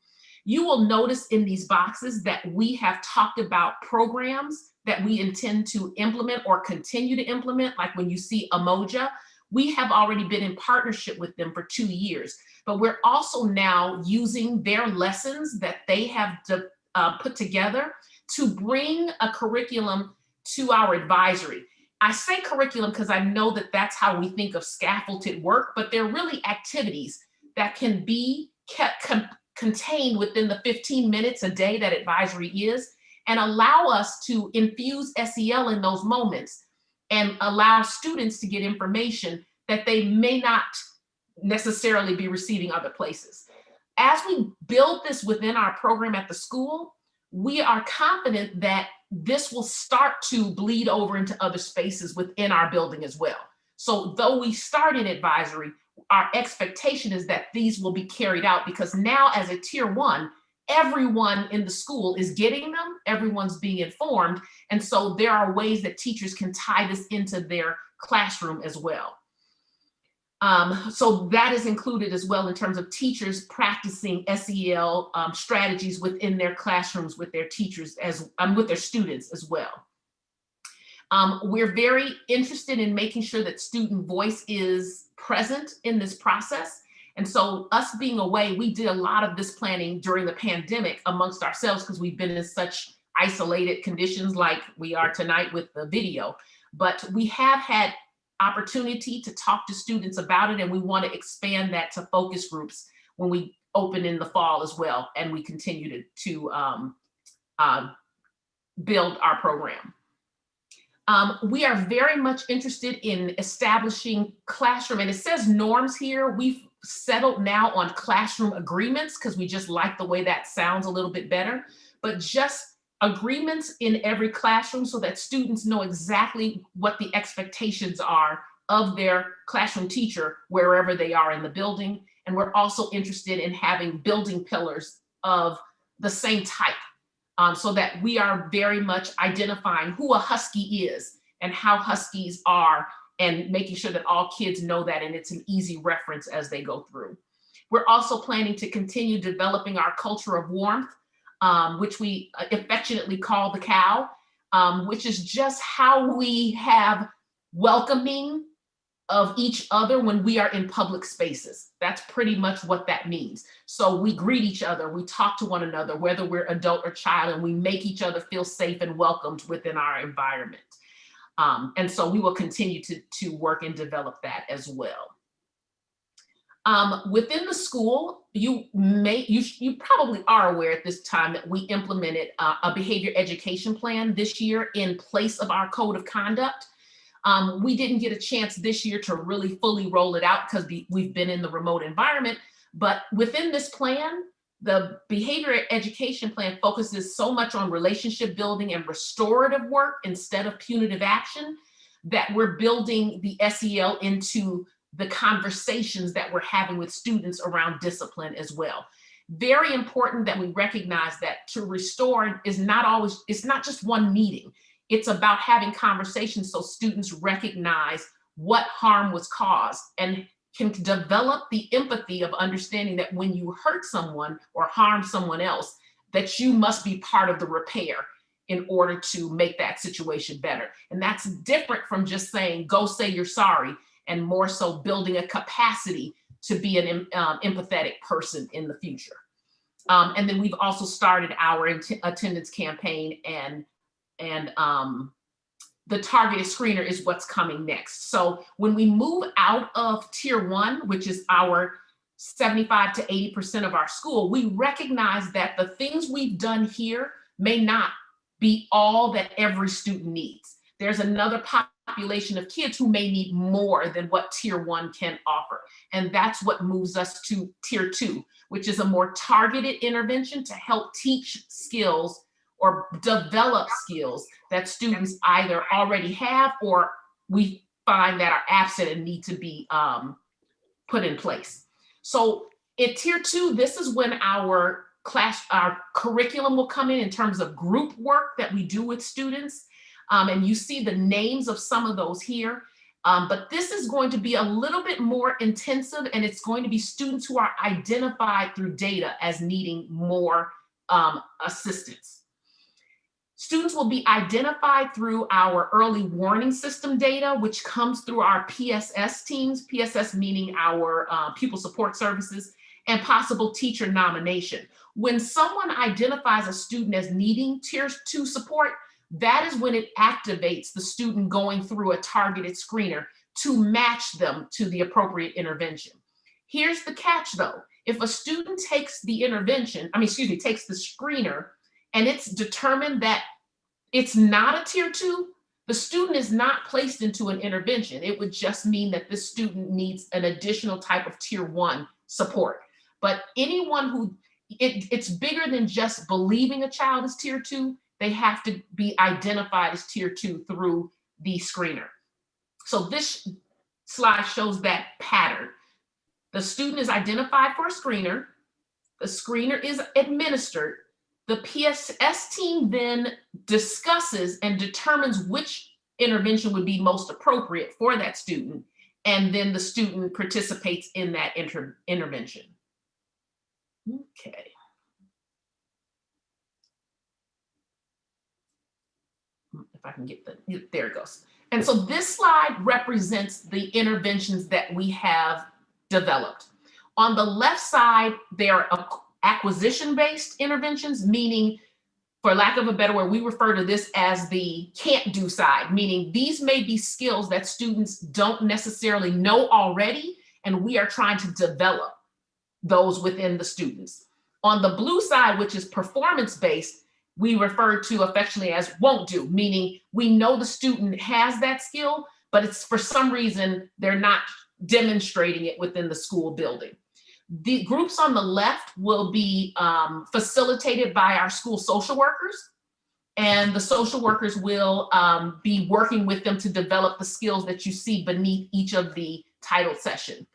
You will notice in these boxes that we have talked about programs that we intend to implement or continue to implement. Like when you see Umoja, we have already been in partnership with them for 2 years, but we're also now using their lessons that they have put together to bring a curriculum to our advisory. I say curriculum because I know that that's how we think of scaffolded work, but they're really activities that can be kept contained within the 15 minutes a day that advisory is, and allow us to infuse SEL in those moments and allow students to get information that they may not necessarily be receiving other places. As we build this within our program at the school, we are confident that this will start to bleed over into other spaces within our building as well. So though we start in advisory, our expectation is that these will be carried out, because now as a tier one, everyone in the school is getting them, everyone's being informed. And so there are ways that teachers can tie this into their classroom as well. So that is included as well in terms of teachers practicing SEL strategies within their classrooms with their teachers with their students as well. We're very interested in making sure that student voice is present in this process. And so us being away, we did a lot of this planning during the pandemic amongst ourselves because we've been in such isolated conditions like we are tonight with the video. But we have had opportunity to talk to students about it, and we want to expand that to focus groups when we open in the fall as well, and we continue to build our program. We are very much interested in establishing classroom, and it says norms here. We've settled now on classroom agreements because we just like the way that sounds a little bit better, but just agreements in every classroom so that students know exactly what the expectations are of their classroom teacher wherever they are in the building. And we're also interested in having building pillars of the same type, so that we are very much identifying who a Husky is and how Huskies are, and making sure that all kids know that, and it's an easy reference as they go through. We're also planning to continue developing our culture of warmth, which we affectionately call the cow, which is just how we have welcoming of each other when we are in public spaces. That's pretty much what that means. So we greet each other, we talk to one another, whether we're adult or child, and we make each other feel safe and welcomed within our environment. And so we will continue to work and develop that as well. Within the school, you probably are aware at this time that we implemented a behavior education plan this year in place of our code of conduct. We didn't get a chance this year to really fully roll it out because we've been in the remote environment, but within this plan, the behavior education plan focuses so much on relationship building and restorative work instead of punitive action that we're building the SEL into the conversations that we're having with students around discipline as well. Very important that we recognize that to restore is not always, it's not just one meeting. It's about having conversations so students recognize what harm was caused and can develop the empathy of understanding that when you hurt someone or harm someone else, that you must be part of the repair in order to make that situation better. And that's different from just saying, go say you're sorry, and more so building a capacity to be an empathetic person in the future. And then we've also started our attendance campaign, and the targeted screener is what's coming next. So when we move out of Tier 1, which is our 75 to 80% of our school, we recognize that the things we've done here may not be all that every student needs. There's another population of kids who may need more than what Tier 1 can offer. And that's what moves us to Tier 2, which is a more targeted intervention to help teach skills or develop skills that students either already have or we find that are absent and need to be put in place. So in Tier 2, this is when our curriculum will come in terms of group work that we do with students. And you see the names of some of those here. But this is going to be a little bit more intensive, and it's going to be students who are identified through data as needing more assistance. Students will be identified through our early warning system data, which comes through our PSS teams, PSS meaning our pupil support services, and possible teacher nomination. When someone identifies a student as needing Tier 2 support, that is when it activates the student going through a targeted screener to match them to the appropriate intervention. Here's the catch though. If a student takes the takes the screener, and it's determined that it's not a Tier 2, the student is not placed into an intervention. It would just mean that this student needs an additional type of Tier 1 support. But anyone who, it's bigger than just believing a child is Tier 2, they have to be identified as Tier 2 through the screener. So this slide shows that pattern. The student is identified for a screener, the screener is administered, the PSS team then discusses and determines which intervention would be most appropriate for that student, and then the student participates in that intervention. Okay. If I can get there it goes. And so this slide represents the interventions that we have developed. On the left side, there are acquisition-based interventions, meaning, for lack of a better word, we refer to this as the can't do side, meaning these may be skills that students don't necessarily know already, and we are trying to develop those within the students. On the blue side, which is performance-based, we refer to affectionately as won't do, meaning we know the student has that skill, but it's for some reason they're not demonstrating it within the school building. The groups on the left will be facilitated by our school social workers, and the social workers will be working with them to develop the skills that you see beneath each of the titled session.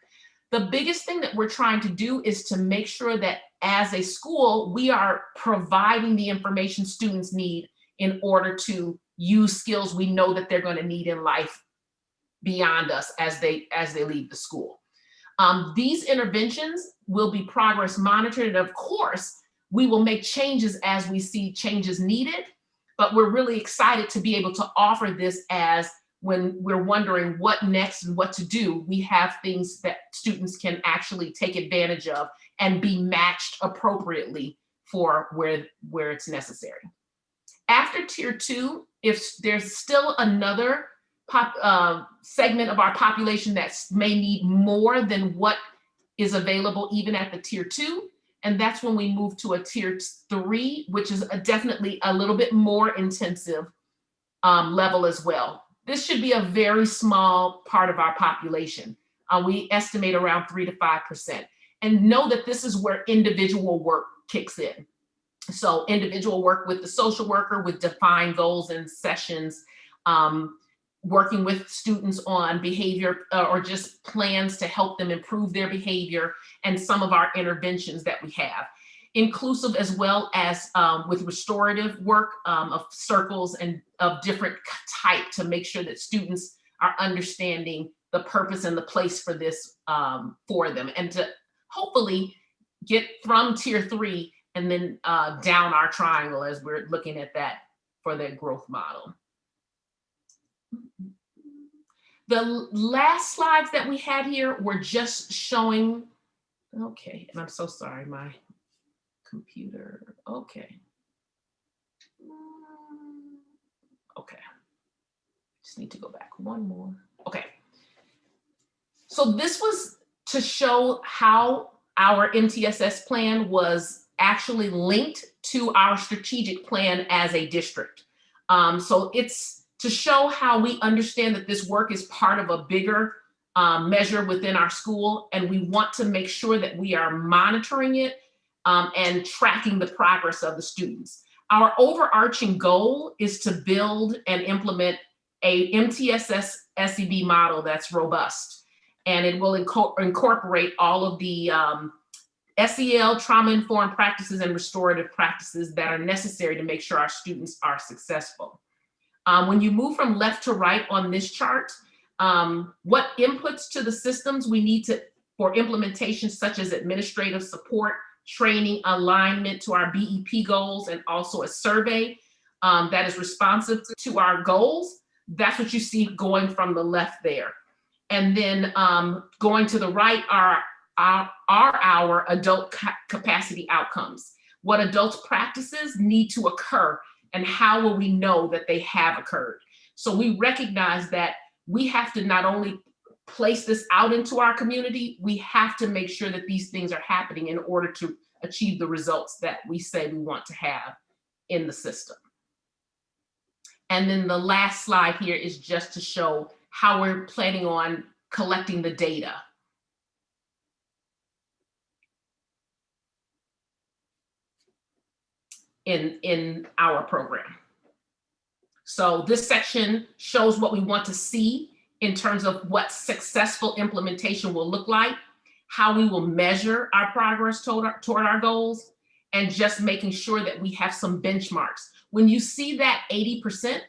The biggest thing that we're trying to do is to make sure that as a school, we are providing the information students need in order to use skills we know that they're going to need in life beyond us as they leave the school. These interventions will be progress monitored, and of course, we will make changes as we see changes needed, but we're really excited to be able to offer this as when we're wondering what next and what to do, we have things that students can actually take advantage of and be matched appropriately for where it's necessary. After Tier 2, if there's still another segment of our population that may need more than what is available even at the Tier 2, and that's when we move to a Tier 3, which is definitely a little bit more intensive level as well. This should be a very small part of our population. We estimate around 3 to 5%. And know that this is where individual work kicks in. So individual work with the social worker with defined goals and sessions, working with students on behavior or just plans to help them improve their behavior, and some of our interventions that we have. Inclusive as well as with restorative work of circles and of different type to make sure that students are understanding the purpose and the place for this for them, and to hopefully get from tier 3 and then down our triangle as we're looking at that for their growth model. The last slides that we had here were just showing, okay, and I'm so sorry, my computer, okay. Okay, just need to go back one more. Okay, so this was to show how our MTSS plan was actually linked to our strategic plan as a district. So it's to show how we understand that this work is part of a bigger measure within our school, and we want to make sure that we are monitoring it and tracking the progress of the students. Our overarching goal is to build and implement a MTSS-SEB model that's robust, and it will incorporate all of the SEL trauma-informed practices and restorative practices that are necessary to make sure our students are successful. When you move from left to right on this chart, what inputs to the systems we need to for implementation, such as administrative support, training, alignment to our BEP goals, and also a survey that is responsive to our goals. That's what you see going from the left there. And then going to the right are our adult capacity outcomes. What adult practices need to occur, and how will we know that they have occurred? So we recognize that we have to not only place this out into our community, we have to make sure that these things are happening in order to achieve the results that we say we want to have in the system. And then the last slide here is just to show how we're planning on collecting the data. In our program. So this section shows what we want to see in terms of what successful implementation will look like, how we will measure our progress toward our goals, and just making sure that we have some benchmarks. When you see that 80%,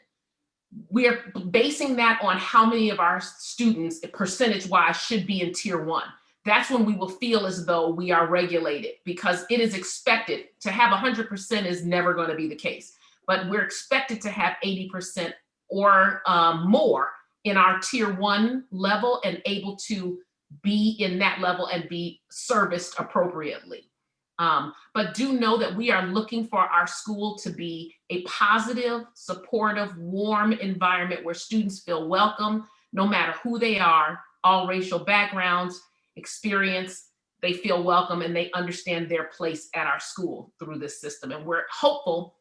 we're basing that on how many of our students, percentage-wise, should be in tier 1. That's when we will feel as though we are regulated, because it is expected to have 100% is never going to be the case, but we're expected to have 80% or more in our tier 1 level and able to be in that level and be serviced appropriately. But do know that we are looking for our school to be a positive, supportive, warm environment where students feel welcome, no matter who they are, all racial backgrounds, experience, they feel welcome, and they understand their place at our school through this system. And we're hopeful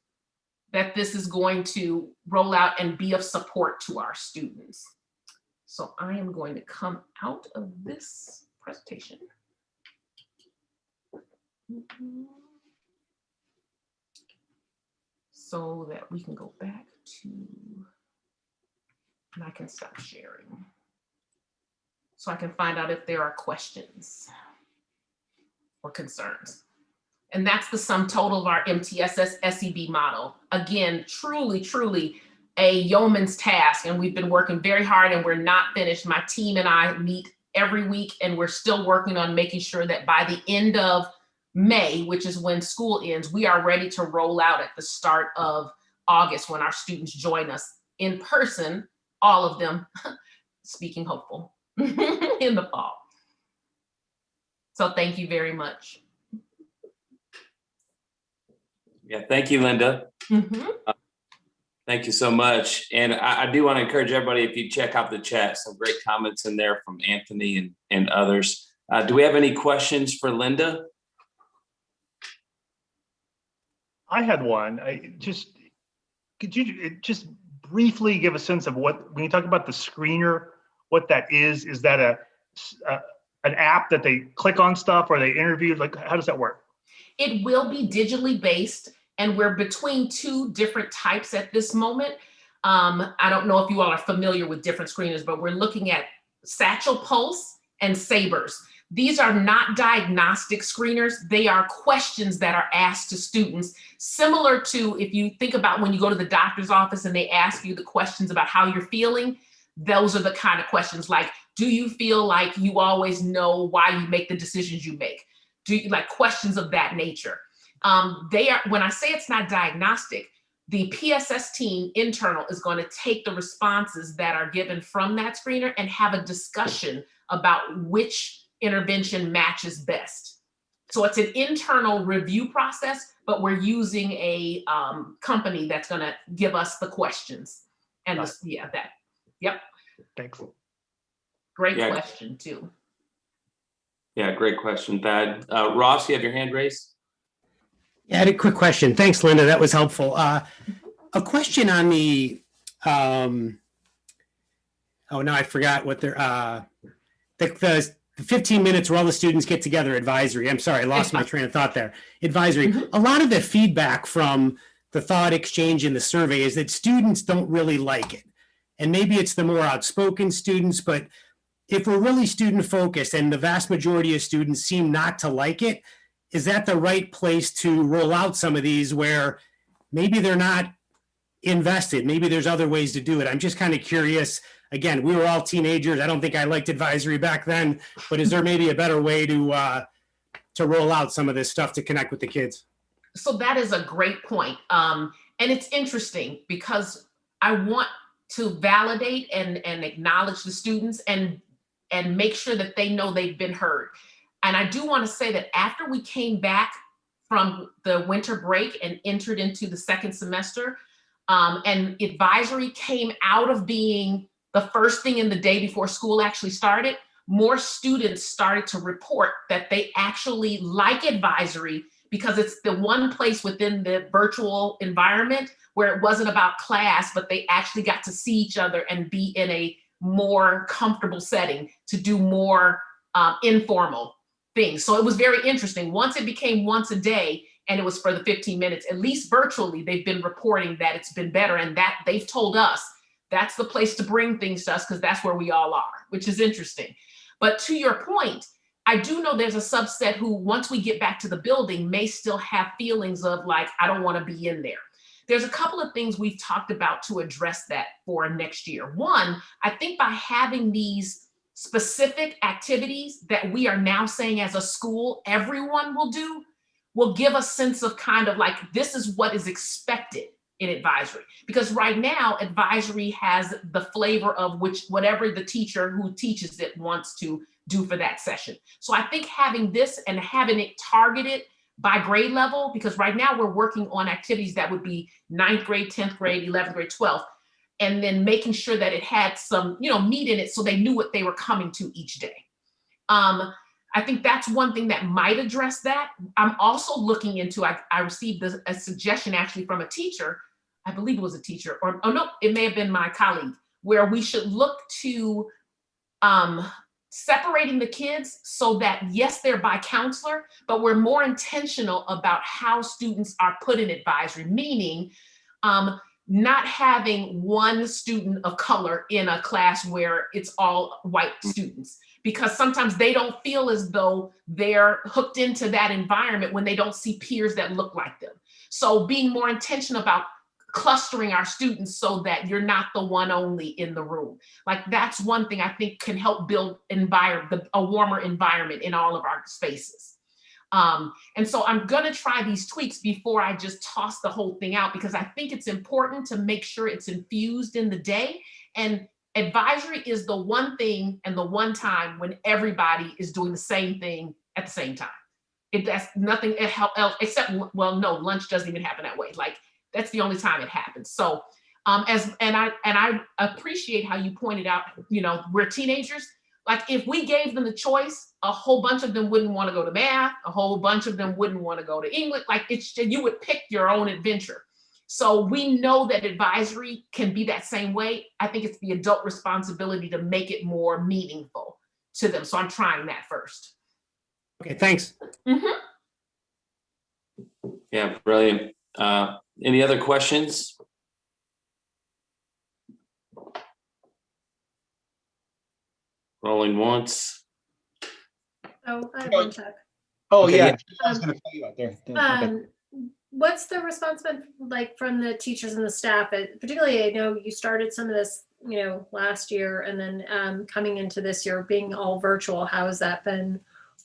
that this is going to roll out and be of support to our students. So I am going to come out of this presentation. So that we can go back to, and I can stop sharing. So I can find out if there are questions or concerns. And that's the sum total of our MTSS-SEB model. Again, truly, truly a yeoman's task. And we've been working very hard, and we're not finished. My team and I meet every week, and we're still working on making sure that by the end of May, which is when school ends, we are ready to roll out at the start of August when our students join us in person, all of them, speaking hopeful, in the fall. So thank you very much. Yeah, thank you, Linda. Thank you so much. And I do want to encourage everybody, if you check out the chat, some great comments in there from Anthony and others. Do we have any questions for Linda? I had one. Could you just briefly give a sense of what, when you talk about the screener, what that is? Is that an app that they click on stuff, or they interview? Like, how does that work? It will be digitally based, and we're between two different types at this moment. I don't know if you all are familiar with different screeners, but we're looking at Satchel Pulse and Sabers. These are not diagnostic screeners. They are questions that are asked to students, similar to if you think about when you go to the doctor's office and they ask you the questions about how you're feeling. Those are the kind of questions like, Do you feel like you always know why you make the decisions you make? Do you like questions of that nature? They are, when I say it's not diagnostic, the PSS team internal is going to take the responses that are given from that screener and have a discussion about which intervention matches best. So it's an internal review process, but we're using a company that's going to give us the questions. And yep. Thanks. Great Yeah. question too. Yeah, great question, Thad. Ross, you have your hand raised? Yeah, I had a quick question. Thanks, Linda. That was helpful. A question on the, oh, no, I forgot what they're, the 15 minutes where all the students get together advisory. I'm sorry, I lost my train of thought there. Advisory. A lot of the feedback from the thought exchange in the survey is that students don't really like it. And maybe it's the more outspoken students, but if we're really student focused and the vast majority of students seem not to like it, is that the right place to roll out some of these where maybe they're not invested? Maybe there's other ways to do it. I'm just kind of curious. Again, we were all teenagers. I don't think I liked advisory back then, but is there maybe a better way to roll out some of this stuff to connect with the kids? So that is a great point. And it's interesting because I want to validate and acknowledge the students and make sure that they know they've been heard. And I do want to say that after we came back from the winter break and entered into the second semester, and advisory came out of being the first thing in the day before school actually started, more students started to report that they actually like advisory because it's the one place within the virtual environment where it wasn't about class, but they actually got to see each other and be in a more comfortable setting to do more informal things. So it was very interesting. Once it became once a day and it was for the 15 minutes, at least virtually, they've been reporting that it's been better and that they've told us that's the place to bring things to us because that's where we all are, which is interesting. But to your point, I do know there's a subset who, once we get back to the building, may still have feelings of like, I don't want to be in there. There's a couple of things we've talked about to address that for next year. One, I think by having these specific activities that we are now saying as a school, everyone will do, will give a sense of kind of like, this is what is expected in advisory. Because right now, advisory has the flavor of whatever the teacher who teaches it wants to do for that session. So I think having this and having it targeted by grade level, because right now we're working on activities that would be 9th grade, 10th grade, 11th grade, 12th, and then making sure that it had some, meat in it so they knew what they were coming to each day. I think that's one thing that might address that. I'm also looking into, I received a suggestion actually from a teacher, I believe it was a teacher, or oh no, it may have been my colleague, where we should look to separating the kids so that, yes, they're by counselor, but we're more intentional about how students are put in advisory, meaning not having one student of color in a class where it's all white students, because sometimes they don't feel as though they're hooked into that environment when they don't see peers that look like them. So being more intentional about clustering our students so that you're not the one only in the room. Like that's one thing I think can help build a warmer environment in all of our spaces. And so I'm gonna try these tweaks before I just toss the whole thing out, because I think it's important to make sure it's infused in the day. And advisory is the one thing and the one time when everybody is doing the same thing at the same time. That's nothing else except, well, no, lunch doesn't even happen that way. Like that's the only time it happens. So I appreciate how you pointed out, we're teenagers. Like if we gave them the choice, a whole bunch of them wouldn't want to go to math, a whole bunch of them wouldn't want to go to English. Like you would pick your own adventure. So we know that advisory can be that same way. I think it's the adult responsibility to make it more meaningful to them. So I'm trying that first. Okay, thanks. Mm-hmm. Yeah, brilliant. Any other questions? Rolling once. Oh, I have one, Chuck. Oh, Okay, yeah. yeah. I was going to call you out there. What's the response been like from the teachers and the staff? Particularly, I know you started some of this last year, and then coming into this year being all virtual, how has that been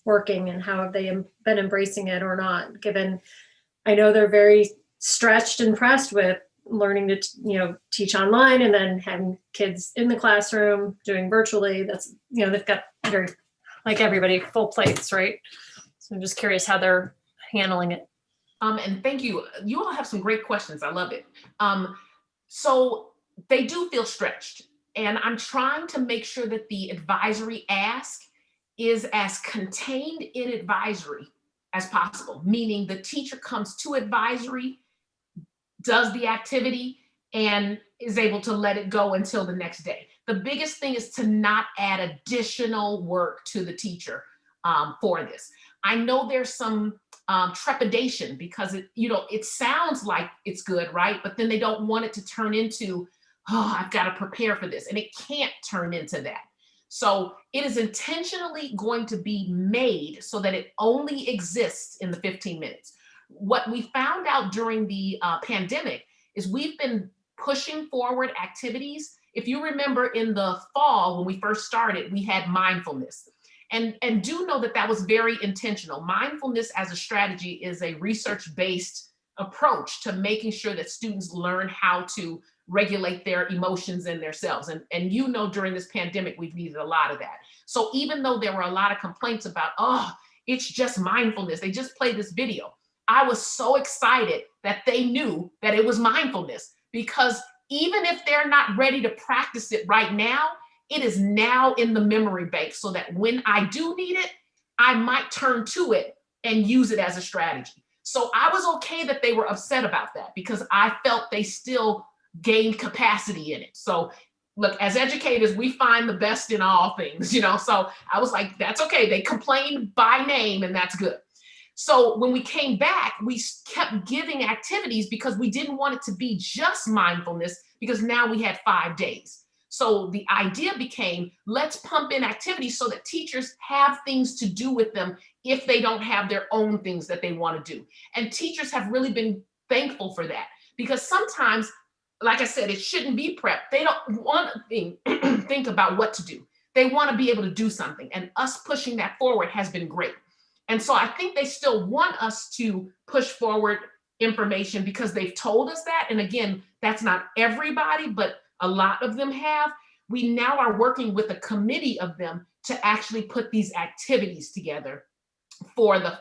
working, and how have they been embracing it or not? Given, I know they're very stretched and pressed with learning to teach online and then having kids in the classroom doing virtually. That's they've got very, like everybody, full plates, right? So I'm just curious how they're handling it. And thank you. You all have some great questions. I love it. So they do feel stretched, and I'm trying to make sure that the advisory ask is as contained in advisory as possible, meaning the teacher comes to advisory, does the activity, and is able to let it go until the next day. The biggest thing is to not add additional work to the teacher for this. I know there's some trepidation because it sounds like it's good, right? But then they don't want it to turn into, oh, I've got to prepare for this. And it can't turn into that. So it is intentionally going to be made so that it only exists in the 15 minutes. What we found out during the pandemic is we've been pushing forward activities. If you remember in the fall, when we first started, we had mindfulness. And do know that was very intentional. Mindfulness as a strategy is a research-based approach to making sure that students learn how to regulate their emotions and themselves. And during this pandemic, we've needed a lot of that. So even though there were a lot of complaints about, oh, it's just mindfulness, they just played this video, I was so excited that they knew that it was mindfulness, because even if they're not ready to practice it right now, it is now in the memory bank so that when I do need it, I might turn to it and use it as a strategy. So I was okay that they were upset about that, because I felt they still gained capacity in it. So look, as educators, we find the best in all things, so I was like, that's okay. They complained by name, and that's good. So when we came back, we kept giving activities because we didn't want it to be just mindfulness, because now we had 5 days. So the idea became, let's pump in activities so that teachers have things to do with them if they don't have their own things that they want to do. And teachers have really been thankful for that, because sometimes, like I said, it shouldn't be prep. They don't want to think about what to do. They want to be able to do something. And us pushing that forward has been great. And so I think they still want us to push forward information because they've told us that. And again, that's not everybody, but a lot of them have. We now are working with a committee of them to actually put these activities together for the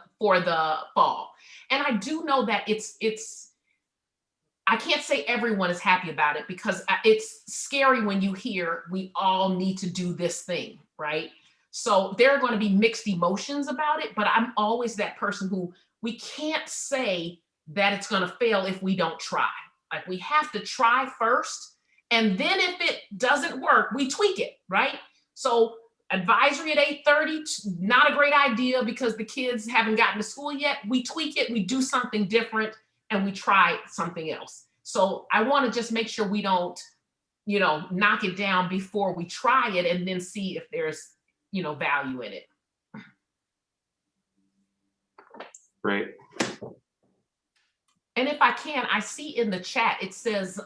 fall. And I do know that I can't say everyone is happy about it, because it's scary when you hear we all need to do this thing, right? So there are going to be mixed emotions about it, but I'm always that person who, we can't say that it's going to fail if we don't try. Like, we have to try first. And then if it doesn't work, we tweak it, right? So advisory at 8:30, not a great idea because the kids haven't gotten to school yet. We tweak it, we do something different, and we try something else. So I want to just make sure we don't, knock it down before we try it and then see if there's, value in it. Great. And if I can, I see in the chat, it says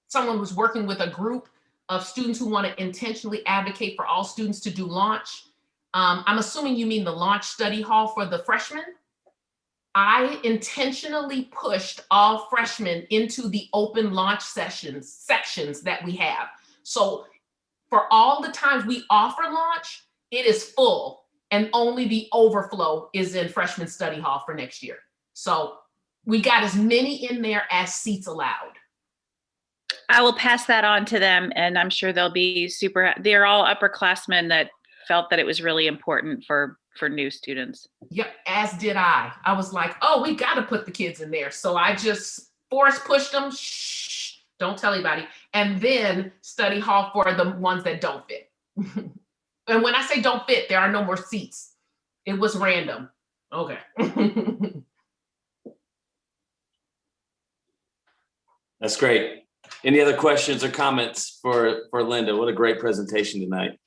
someone was working with a group of students who want to intentionally advocate for all students to do launch. I'm assuming you mean the launch study hall for the freshmen. I intentionally pushed all freshmen into the open launch sections that we have. So for all the times we offer launch, it is full, and only the overflow is in freshman study hall for next year. So we got as many in there as seats allowed. I will pass that on to them, and I'm sure they'll be they're all upperclassmen that felt that it was really important for new students. Yep, as did I. I was like, oh, we got to put the kids in there. So I just force pushed them, shh, don't tell anybody. And then study hall for the ones that don't fit. And when I say don't fit, there are no more seats. It was random. Okay. That's great. Any other questions or comments for Linda? What a great presentation tonight.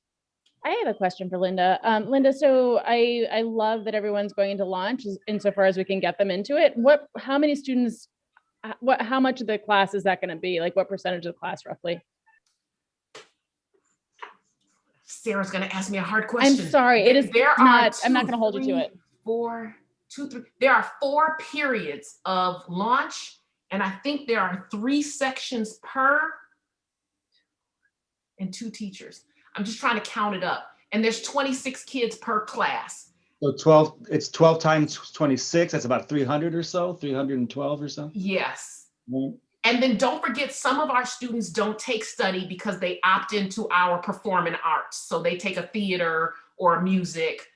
I have a question for Linda. Linda, so I love that everyone's going into launch insofar as we can get them into it. How many students, how much of the class is that going to be? Like, what percentage of the class roughly? Sarah's gonna ask me a hard question. I'm sorry, it is There are not, I'm not two, gonna hold you to it. 4, 2, 3. There are 4 periods of launch, and I think there are 3 sections per and 2 teachers. I'm just trying to count it up. And there's 26 kids per class. So 12, it's 12 times 26, that's about 300 or so, 312 or so. Yes. Mhm. And then don't forget, some of our students don't take study because they opt into our performing arts. So they take a theater or a music,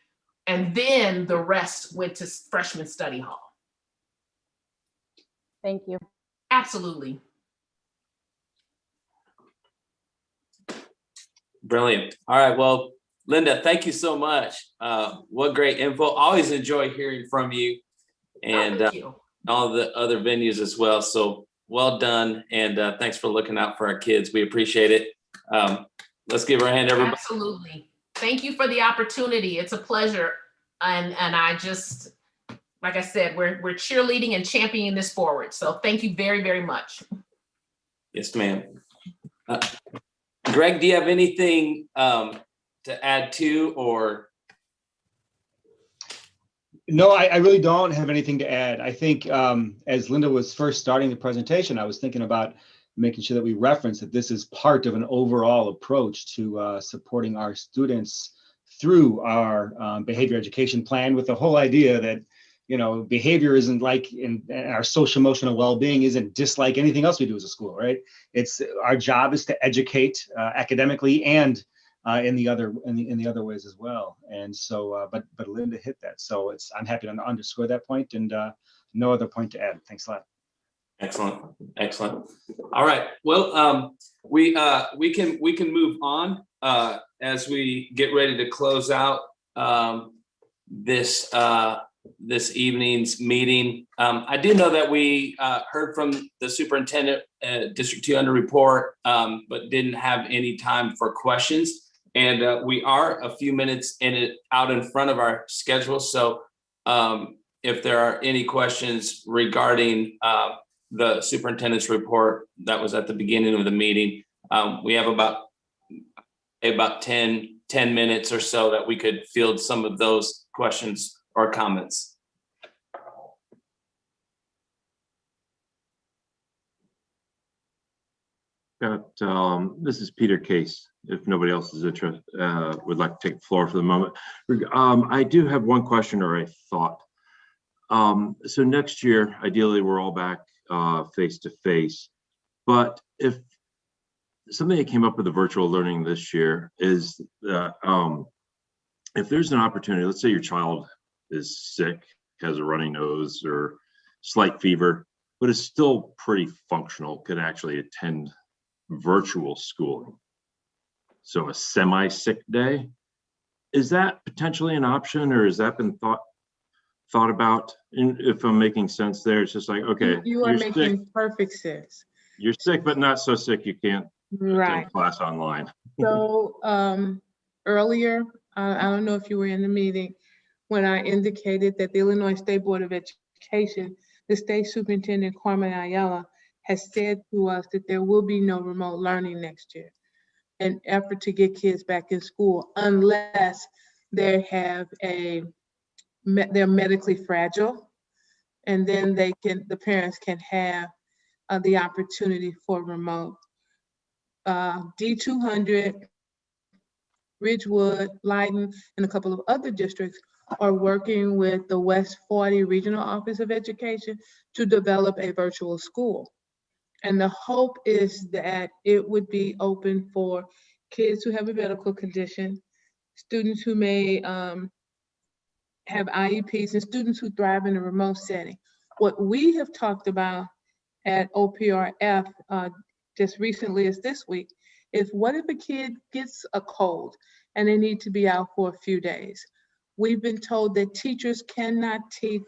and then the rest went to freshman study hall. Thank you. Absolutely. Brilliant. All right. Well, Linda, thank you so much. What great info. Always enjoy hearing from you and Thank you. all the other venues as well. So well done. And thanks for looking out for our kids. We appreciate it. Let's give her a hand, everybody. Absolutely. Thank you for the opportunity. It's a pleasure. And I just, like I said, we're cheerleading and championing this forward. So thank you very, very much. Yes, ma'am. Greg, do you have anything to add to, or? No, I really don't have anything to add. I think as Linda was first starting the presentation, I was thinking about making sure that we reference that this is part of an overall approach to supporting our students through our behavior education plan, with the whole idea that, you know, behavior isn't like in our social emotional well-being isn't just like anything else we do as a school, right? It's our job is to educate academically and in the other ways as well. And so, but Linda hit that, so I'm happy to underscore that point, and no other point to add. Thanks a lot. Excellent, excellent. All right. Well, we can move on as we get ready to close out this evening's meeting. I do know that we heard from the superintendent, District 2 under report, but didn't have any time for questions. And we are a few minutes out in front of our schedule. So if there are any questions regarding the superintendent's report that was at the beginning of the meeting, we have about 10 minutes or so that we could field some of those questions or comments. This is Peter Case. If nobody else is interested, would like to take the floor for the moment. I do have one question or a thought. So next year, ideally, we're all back face to face. But if something that came up with the virtual learning this year is that if there's an opportunity, let's say your child is sick, has a runny nose or slight fever, but is still pretty functional, can actually attend virtual schooling. So a semi-sick day, is that potentially an option, or has that been thought about? If I'm making sense there, it's just like, okay, You are making sick, perfect sense. you're sick, but not so sick you can't Right. attend class online. So earlier, I don't know if you were in the meeting, when I indicated that the Illinois State Board of Education, the state superintendent, Carmen Ayala, has said to us that there will be no remote learning next year, an effort to get kids back in school unless they have they're medically fragile, and then the parents can have the opportunity for remote. D200, Ridgewood, Leiden, and a couple of other districts are working with the West 40 Regional Office of Education to develop a virtual school. And the hope is that it would be open for kids who have a medical condition, students who may have IEPs, and students who thrive in a remote setting. What we have talked about at OPRF just recently is this week is, what if a kid gets a cold and they need to be out for a few days? We've been told that teachers cannot teach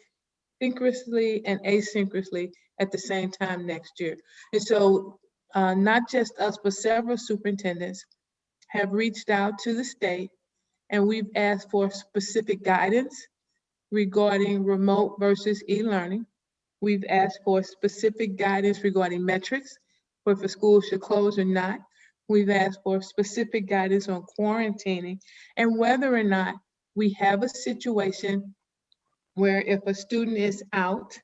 synchronously and asynchronously at the same time next year. And so not just us, but several superintendents have reached out to the state, and we've asked for specific guidance regarding remote versus e-learning. We've asked for specific guidance regarding metrics, for if a school should close or not. We've asked for specific guidance on quarantining and whether or not we have a situation where if a student is out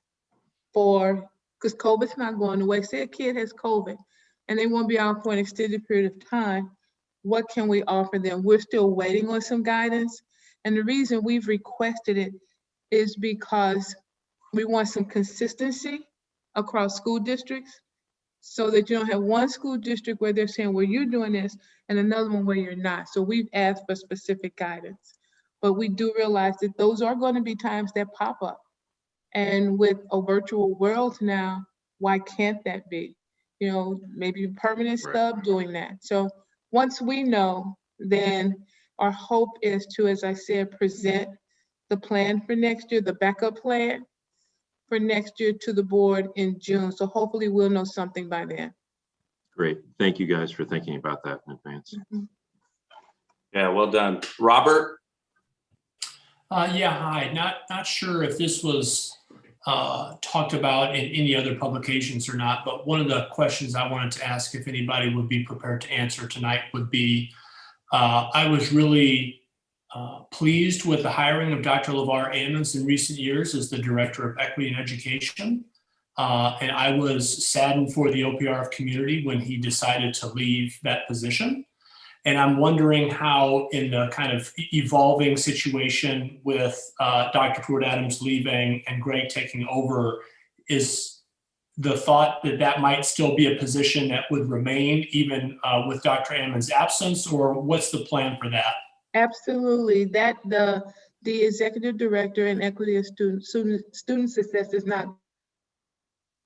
because COVID's not going away, say a kid has COVID and they won't be out for an extended period of time, what can we offer them? We're still waiting on some guidance. And the reason we've requested it is because we want some consistency across school districts so that you don't have one school district where they're saying, well, you're doing this, and another one where you're not. So we've asked for specific guidance. But we do realize that those are going to be times that pop up. And with a virtual world now, why can't that be? You know, maybe permanent stub doing that. So once we know, then our hope is to, as I said, present the plan for next year, the backup plan for next year to the board in June. So hopefully we'll know something by then. Great. Thank you guys for thinking about that in advance. Yeah, well done. Robert? Yeah, hi. Not sure if this was talked about in any other publications or not, but one of the questions I wanted to ask, if anybody would be prepared to answer tonight, would be, I was really pleased with the hiring of Dr. LeVar Ammons in recent years as the Director of Equity and Education. And I was saddened for the OPRF community when he decided to leave that position. And I'm wondering how, in the kind of evolving situation with Dr. Pruitt-Adams leaving and Greg taking over, is the thought that that might still be a position that would remain even with Dr. Ammons' absence, or what's the plan for that? Absolutely. That the Executive Director in Equity and Student Success is not,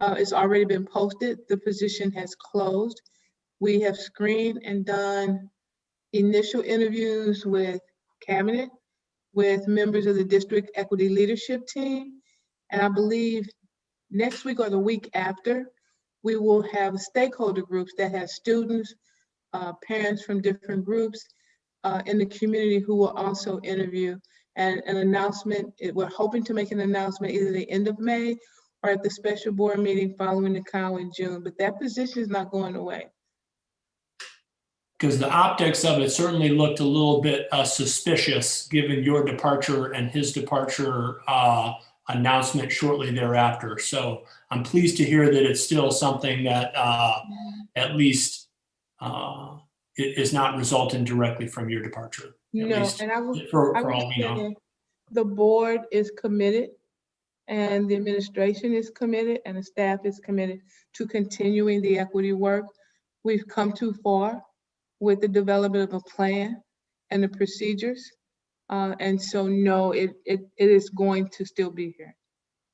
it's already been posted. The position has closed. We have screened and done initial interviews with cabinet, with members of the district equity leadership team. And I believe next week or the week after, we will have stakeholder groups that have students, parents from different groups in the community who will also interview. And an announcement, we're hoping to make an announcement either the end of May or at the special board meeting following the COW in June, but that position is not going away. Because the optics of it certainly looked a little bit suspicious given your departure and his departure announcement shortly thereafter. So I'm pleased to hear that it's still something that at least it is not resulting directly from your departure. No, and I will all we know. say the board is committed and the administration is committed and the staff is committed to continuing the equity work. We've come too far with the development of a plan and the procedures. And so no, it is going to still be here.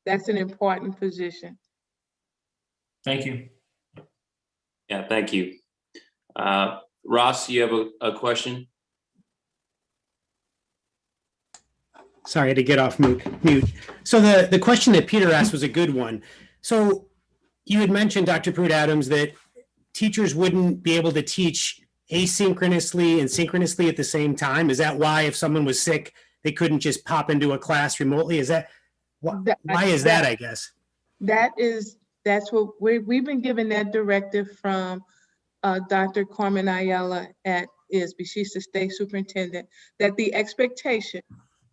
That's an important position. Thank you. Yeah, thank you. Ross, you have a question? Sorry, I had to get off mute. So the question that Peter asked was a good one. So you had mentioned, Dr. Pruitt-Adams, that teachers wouldn't be able to teach asynchronously and synchronously at the same time. Is that why if someone was sick, they couldn't just pop into a class remotely? Is that, why is that, I guess? That's what we've been given that directive from Dr. Carmen Ayala at ISB. She's the state superintendent, that the expectation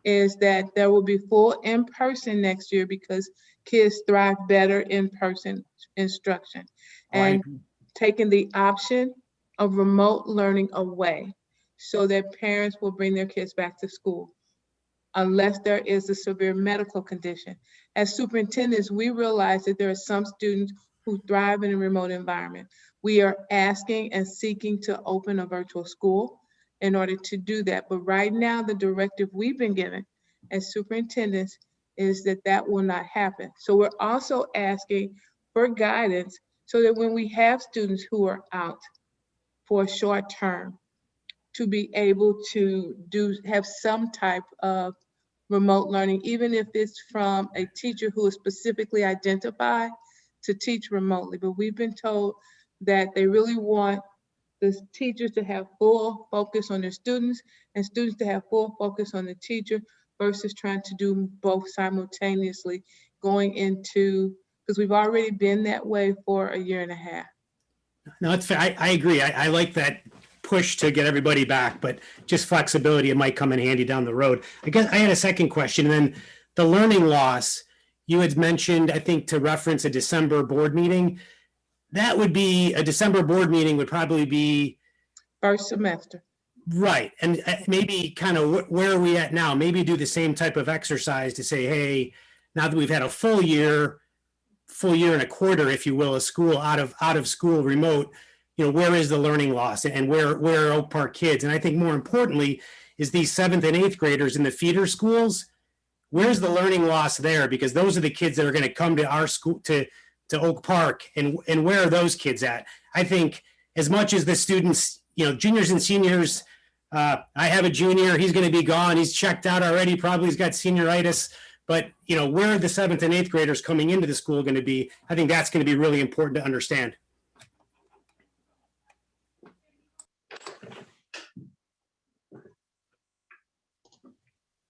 is that there will be full in-person next year because kids thrive better in-person instruction. And taking the option of remote learning away so that parents will bring their kids back to school unless there is a severe medical condition. As superintendents, we realize that there are some students who thrive in a remote environment. We are asking and seeking to open a virtual school in order to do that. But right now, the directive we've been given as superintendents is that that will not happen. So we're also asking for guidance so that when we have students who are out for a short term, to be able to have some type of remote learning, even if it's from a teacher who is specifically identified to teach remotely. But we've been told that they really want the teachers to have full focus on their students and students to have full focus on the teacher versus trying to do both simultaneously going into, because we've already been that way for a year and a half. No, it's fair. I agree. I like that push to get everybody back, but just flexibility, it might come in handy down the road. I guess I had a second question, and then the learning loss, you had mentioned, I think, to reference a December board meeting. That would be, a December board meeting would probably be First semester. right. And maybe kind of where are we at now? Maybe do the same type of exercise to say, hey, now that we've had a full year and a quarter, if you will, of school out of school remote, where is the learning loss and where are Oak Park kids? And I think more importantly is these 7th and 8th graders in the feeder schools. Where's the learning loss there? Because those are the kids that are going to come to our school, to Oak Park, and where are those kids at? I think as much as the students, juniors and seniors, I have a junior, he's going to be gone. He's checked out already. Probably he's got senioritis. But, where are the 7th and 8th graders coming into the school going to be? I think that's going to be really important to understand.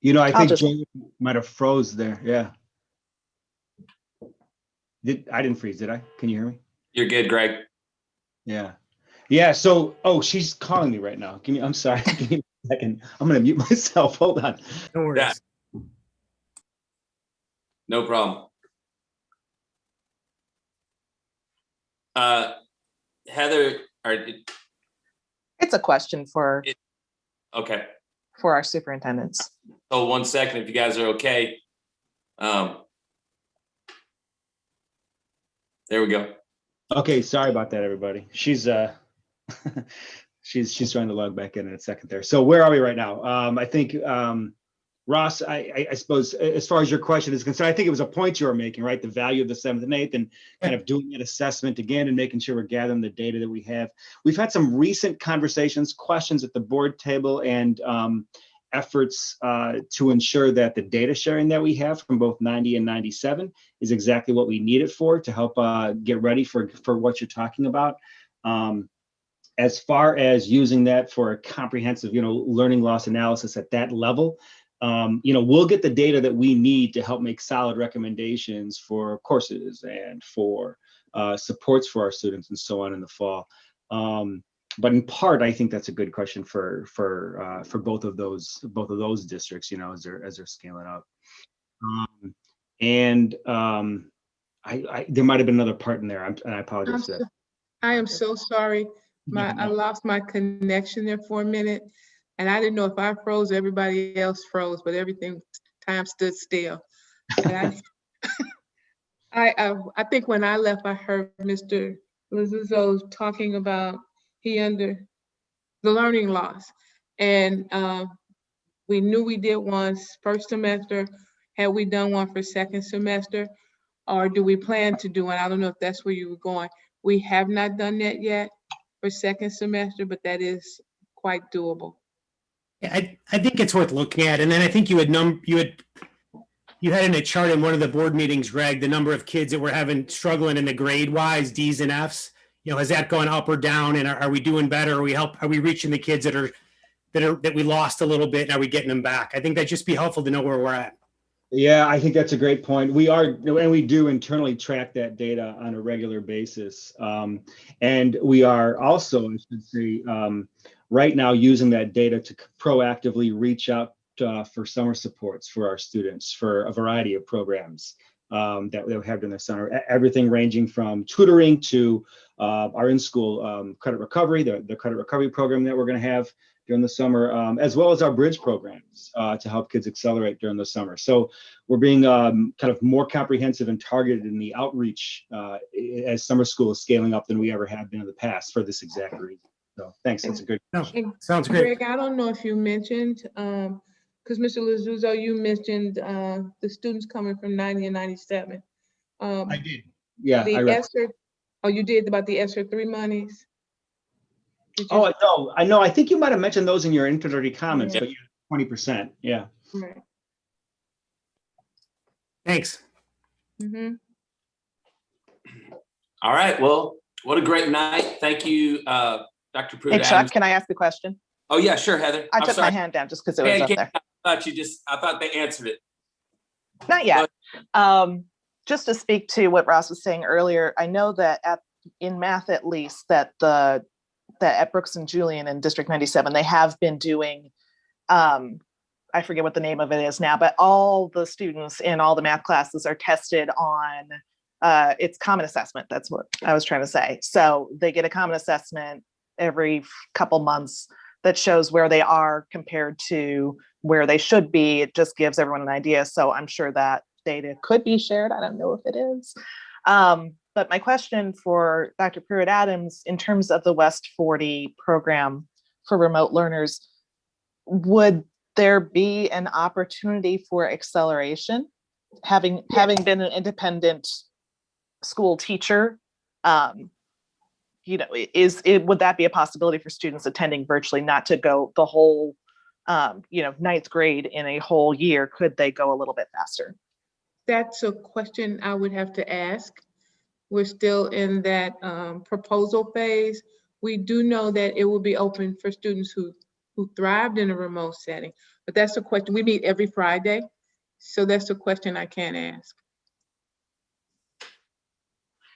I think Jay might have froze there. Yeah. I didn't freeze, did I? Can you hear me? You're good, Greg. Yeah. Yeah. So, she's calling me right now. I'm sorry. Give me a second. I'm going to mute myself. Hold on. No worries. Yeah. No problem. Heather, It's a question for okay. For our superintendents. So 1 second, if you guys are okay. There we go. Okay, sorry about that, everybody. She's she's trying to log back in a second there. So where are we right now? I think Ross, I suppose as far as your question is concerned, I think it was a point you were making, right? The value of the 7th and 8th, and kind of doing an assessment again and making sure we're gathering the data that we have. We've had some recent conversations, questions at the board table, and efforts to ensure that the data sharing that we have from both 90 and 97 is exactly what we need it for, to help get ready for what you're talking about. As far as using that for a comprehensive, learning loss analysis at that level, we'll get the data that we need to help make solid recommendations for courses and for supports for our students and so on in the fall. But in part, I think that's a good question for both of those districts, as they're scaling up. There might have been another part in there, and I apologize for that. I am so sorry. I lost my connection there for a minute, and I didn't know if I froze, everybody else froze, but time stood still. And I think when I left, I heard Mr. Lizzo talking about the learning loss, and we knew we did one first semester. Had we done one for second semester, or do we plan to do one? I don't know if that's where you were going. We have not done that yet for second semester, but that is quite doable. I think it's worth looking at. And then I think you had in a chart in one of the board meetings, Greg, the number of kids that were struggling in the grade wise, D's and F's. Has that gone up or down? And are we doing better? Are we reaching the kids that we lost a little bit, and are we getting them back? I think that'd just be helpful to know where we're at. Yeah, I think that's a great point. We do internally track that data on a regular basis. And we are also, I should say, right now using that data to proactively reach out for summer supports for our students for a variety of programs that we have during the summer. Everything ranging from tutoring to our in-school credit recovery, the credit recovery program that we're going to have during the summer, as well as our bridge programs to help kids accelerate during the summer. So we're being kind of more comprehensive and targeted in the outreach as summer school is scaling up than we ever have been in the past for this exact reason. So thanks, that's a good question. Sounds great. Greg, I don't know if you mentioned, because Mr. Lizzuzo, you mentioned the students coming from 90 and 97. I did. Yeah. You did about the ESSER 3 monies? Oh, no, I know. I think you might have mentioned those in your introductory comments, but 20%. Yeah. Right. Thanks. Mm-hmm. All right. Well, what a great night. Thank you, Dr. Pruitt. Hey, Chuck, can I ask a question? Oh, yeah, sure, Heather. I took my hand down just because it was up there. I thought they answered it. Not yet. Just to speak to what Ross was saying earlier, I know that at in math at least, that at Brooks and Julian in District 97, they have been doing, I forget what the name of it is now, but all the students in all the math classes are tested on, it's common assessment. That's what I was trying to say. So they get a common assessment every couple months that shows where they are compared to where they should be. It just gives everyone an idea. So I'm sure that data could be shared. I don't know if it is. But my question for Dr. Pruitt-Adams, in terms of the West 40 program for remote learners, would there be an opportunity for acceleration? Having been an independent school teacher, would that be a possibility for students attending virtually, not to go the whole, ninth grade in a whole year? Could they go a little bit faster? That's a question I would have to ask. We're still in that proposal phase. We do know that it will be open for students who thrived in a remote setting, but that's a question. We meet every Friday, so that's a question I can't ask.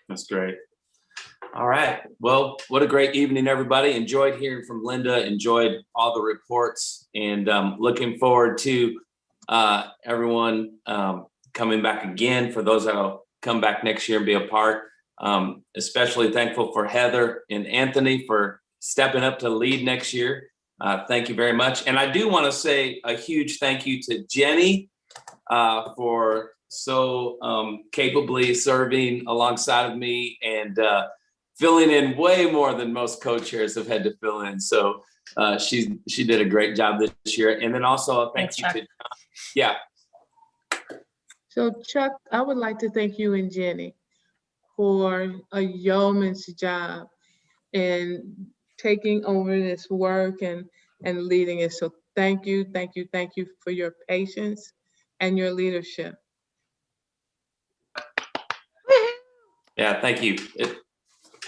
That's great. All right. Well, what a great evening, everybody. Enjoyed hearing from Linda, enjoyed all the reports, and looking forward to everyone coming back again, for those that will come back next year and be a part. Especially thankful for Heather and Anthony for stepping up to lead next year. Thank you very much. And I do want to say a huge thank you to Jenny for so capably serving alongside of me and filling in way more than most co-chairs have had to fill in. So she did a great job this year. And then also a thank you to John. Yeah. So Chuck, I would like to thank you and Jenny for a yeoman's job in taking over this work and leading it. So thank you for your patience and your leadership. Yeah, thank you.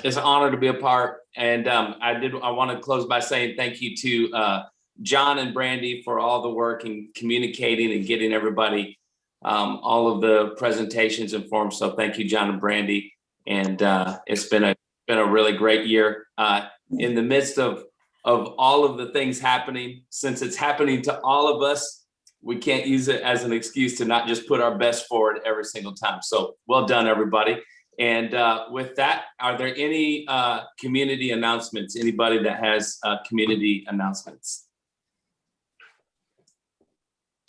It's an honor to be a part. And I want to close by saying thank you to John and Brandy for all the work in communicating and getting everybody all of the presentations and forms. So thank you, John and Brandy. And it's been a really great year in the midst of all of the things happening. Since it's happening to all of us, we can't use it as an excuse to not just put our best forward every single time. So well done, everybody. And with that, are there any community announcements? Anybody that has community announcements?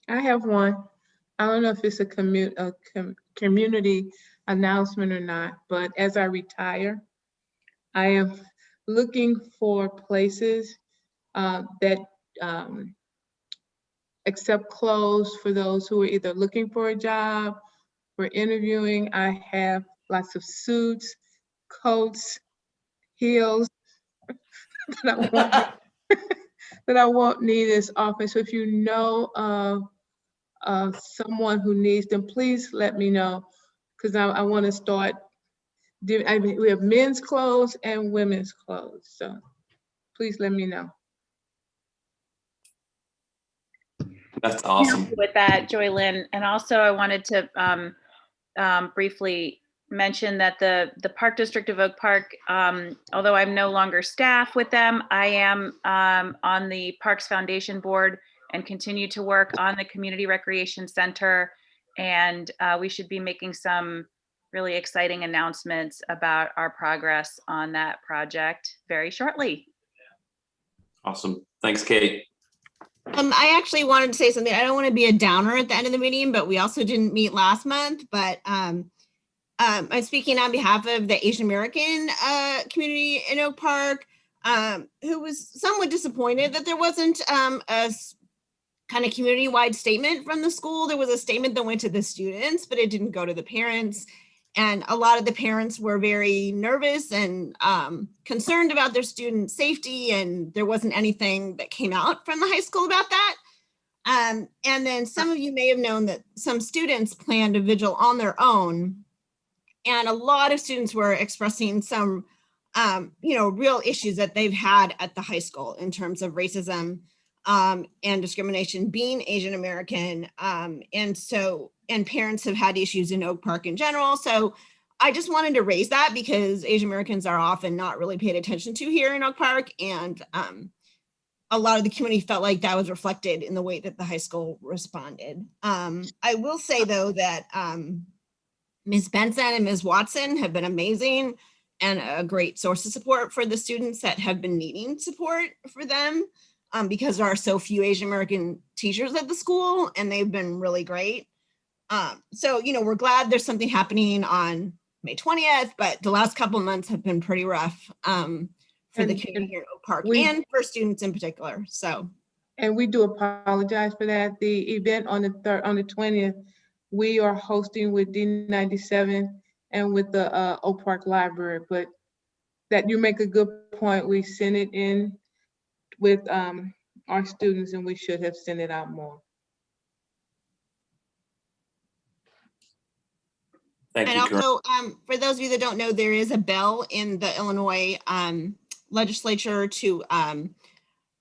I have one. I don't know if it's a community announcement or not, but as I retire, I am looking for places that accept clothes for those who are either looking for a job or interviewing. I have lots of suits, coats, heels that I won't need as often. So if you know of someone who needs them, please let me know, because I want to start. We have men's clothes and women's clothes, so please let me know. That's awesome. With that, Joy Lynn, and also I wanted to briefly mention that the Park District of Oak Park, although I'm no longer staff with them, I am on the Parks Foundation board and continue to work on the Community Recreation Center. And we should be making some really exciting announcements about our progress on that project very shortly. Awesome. Thanks, Kate. I actually wanted to say something. I don't want to be a downer at the end of the meeting, but we also didn't meet last month. But I'm speaking on behalf of the Asian American community in Oak Park, who was somewhat disappointed that there wasn't a kind of community-wide statement from the school. There was a statement that went to the students, but it didn't go to the parents. And a lot of the parents were very nervous and concerned about their student safety, and there wasn't anything that came out from the high school about that. And then some of you may have known that some students planned a vigil on their own, and a lot of students were expressing some real issues that they've had at the high school in terms of racism and discrimination, being Asian American. And parents have had issues in Oak Park in general. So I just wanted to raise that because Asian Americans are often not really paid attention to here in Oak Park. And a lot of the community felt like that was reflected in the way that the high school responded. I will say though that Ms. Benson and Ms. Watson have been amazing and a great source of support for the students that have been needing support for them because there are so few Asian American teachers at the school, and they've been really great. So, you know, we're glad there's something happening on May 20th, but the last couple of months have been pretty rough for the community here in Oak Park and for students in particular. So, and we do apologize for that. The event on the 20th, we are hosting with D97 and with the Oak Park Library, but that you make a good point. We sent it in with our students, and we should have sent it out more. Thank and you, also, for those of you that don't know, there is a bill in the Illinois legislature to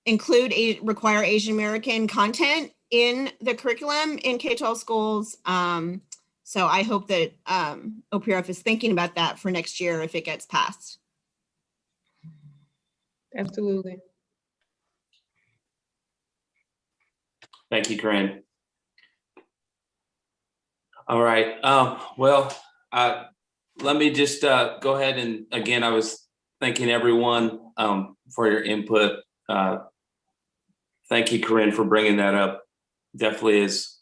require Asian American content in the curriculum in K-12 schools. So I hope that OPRF is thinking about that for next year if it gets passed. Absolutely. Thank you, Corinne. All right. Well, let me just go ahead and again, I was thanking everyone for your input. Thank you, Corinne, for bringing that up. Definitely is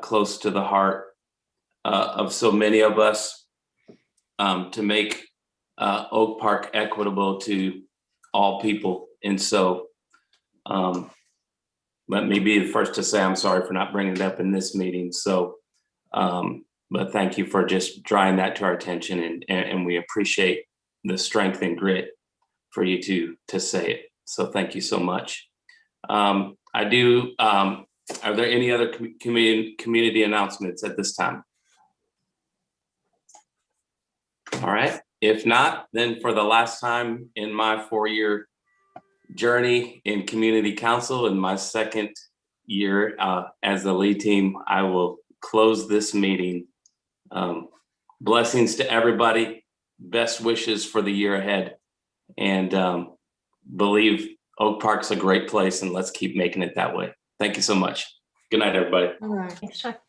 close to the heart of so many of us to make Oak Park equitable to all people. And so let me be the first to say I'm sorry for not bringing it up in this meeting. So, but thank you for just drawing that to our attention, and we appreciate the strength and grit for you to say it. So thank you so much. I do, are there any other community announcements at this time? All right, if not, then for the last time in my 4-year journey in community council and my second year as the lead team, I will close this meeting. Blessings to everybody, best wishes for the year ahead, and believe Oak Park's a great place, and let's keep making it that way. Thank you so much. Good night, everybody. All right. Thanks, Chuck.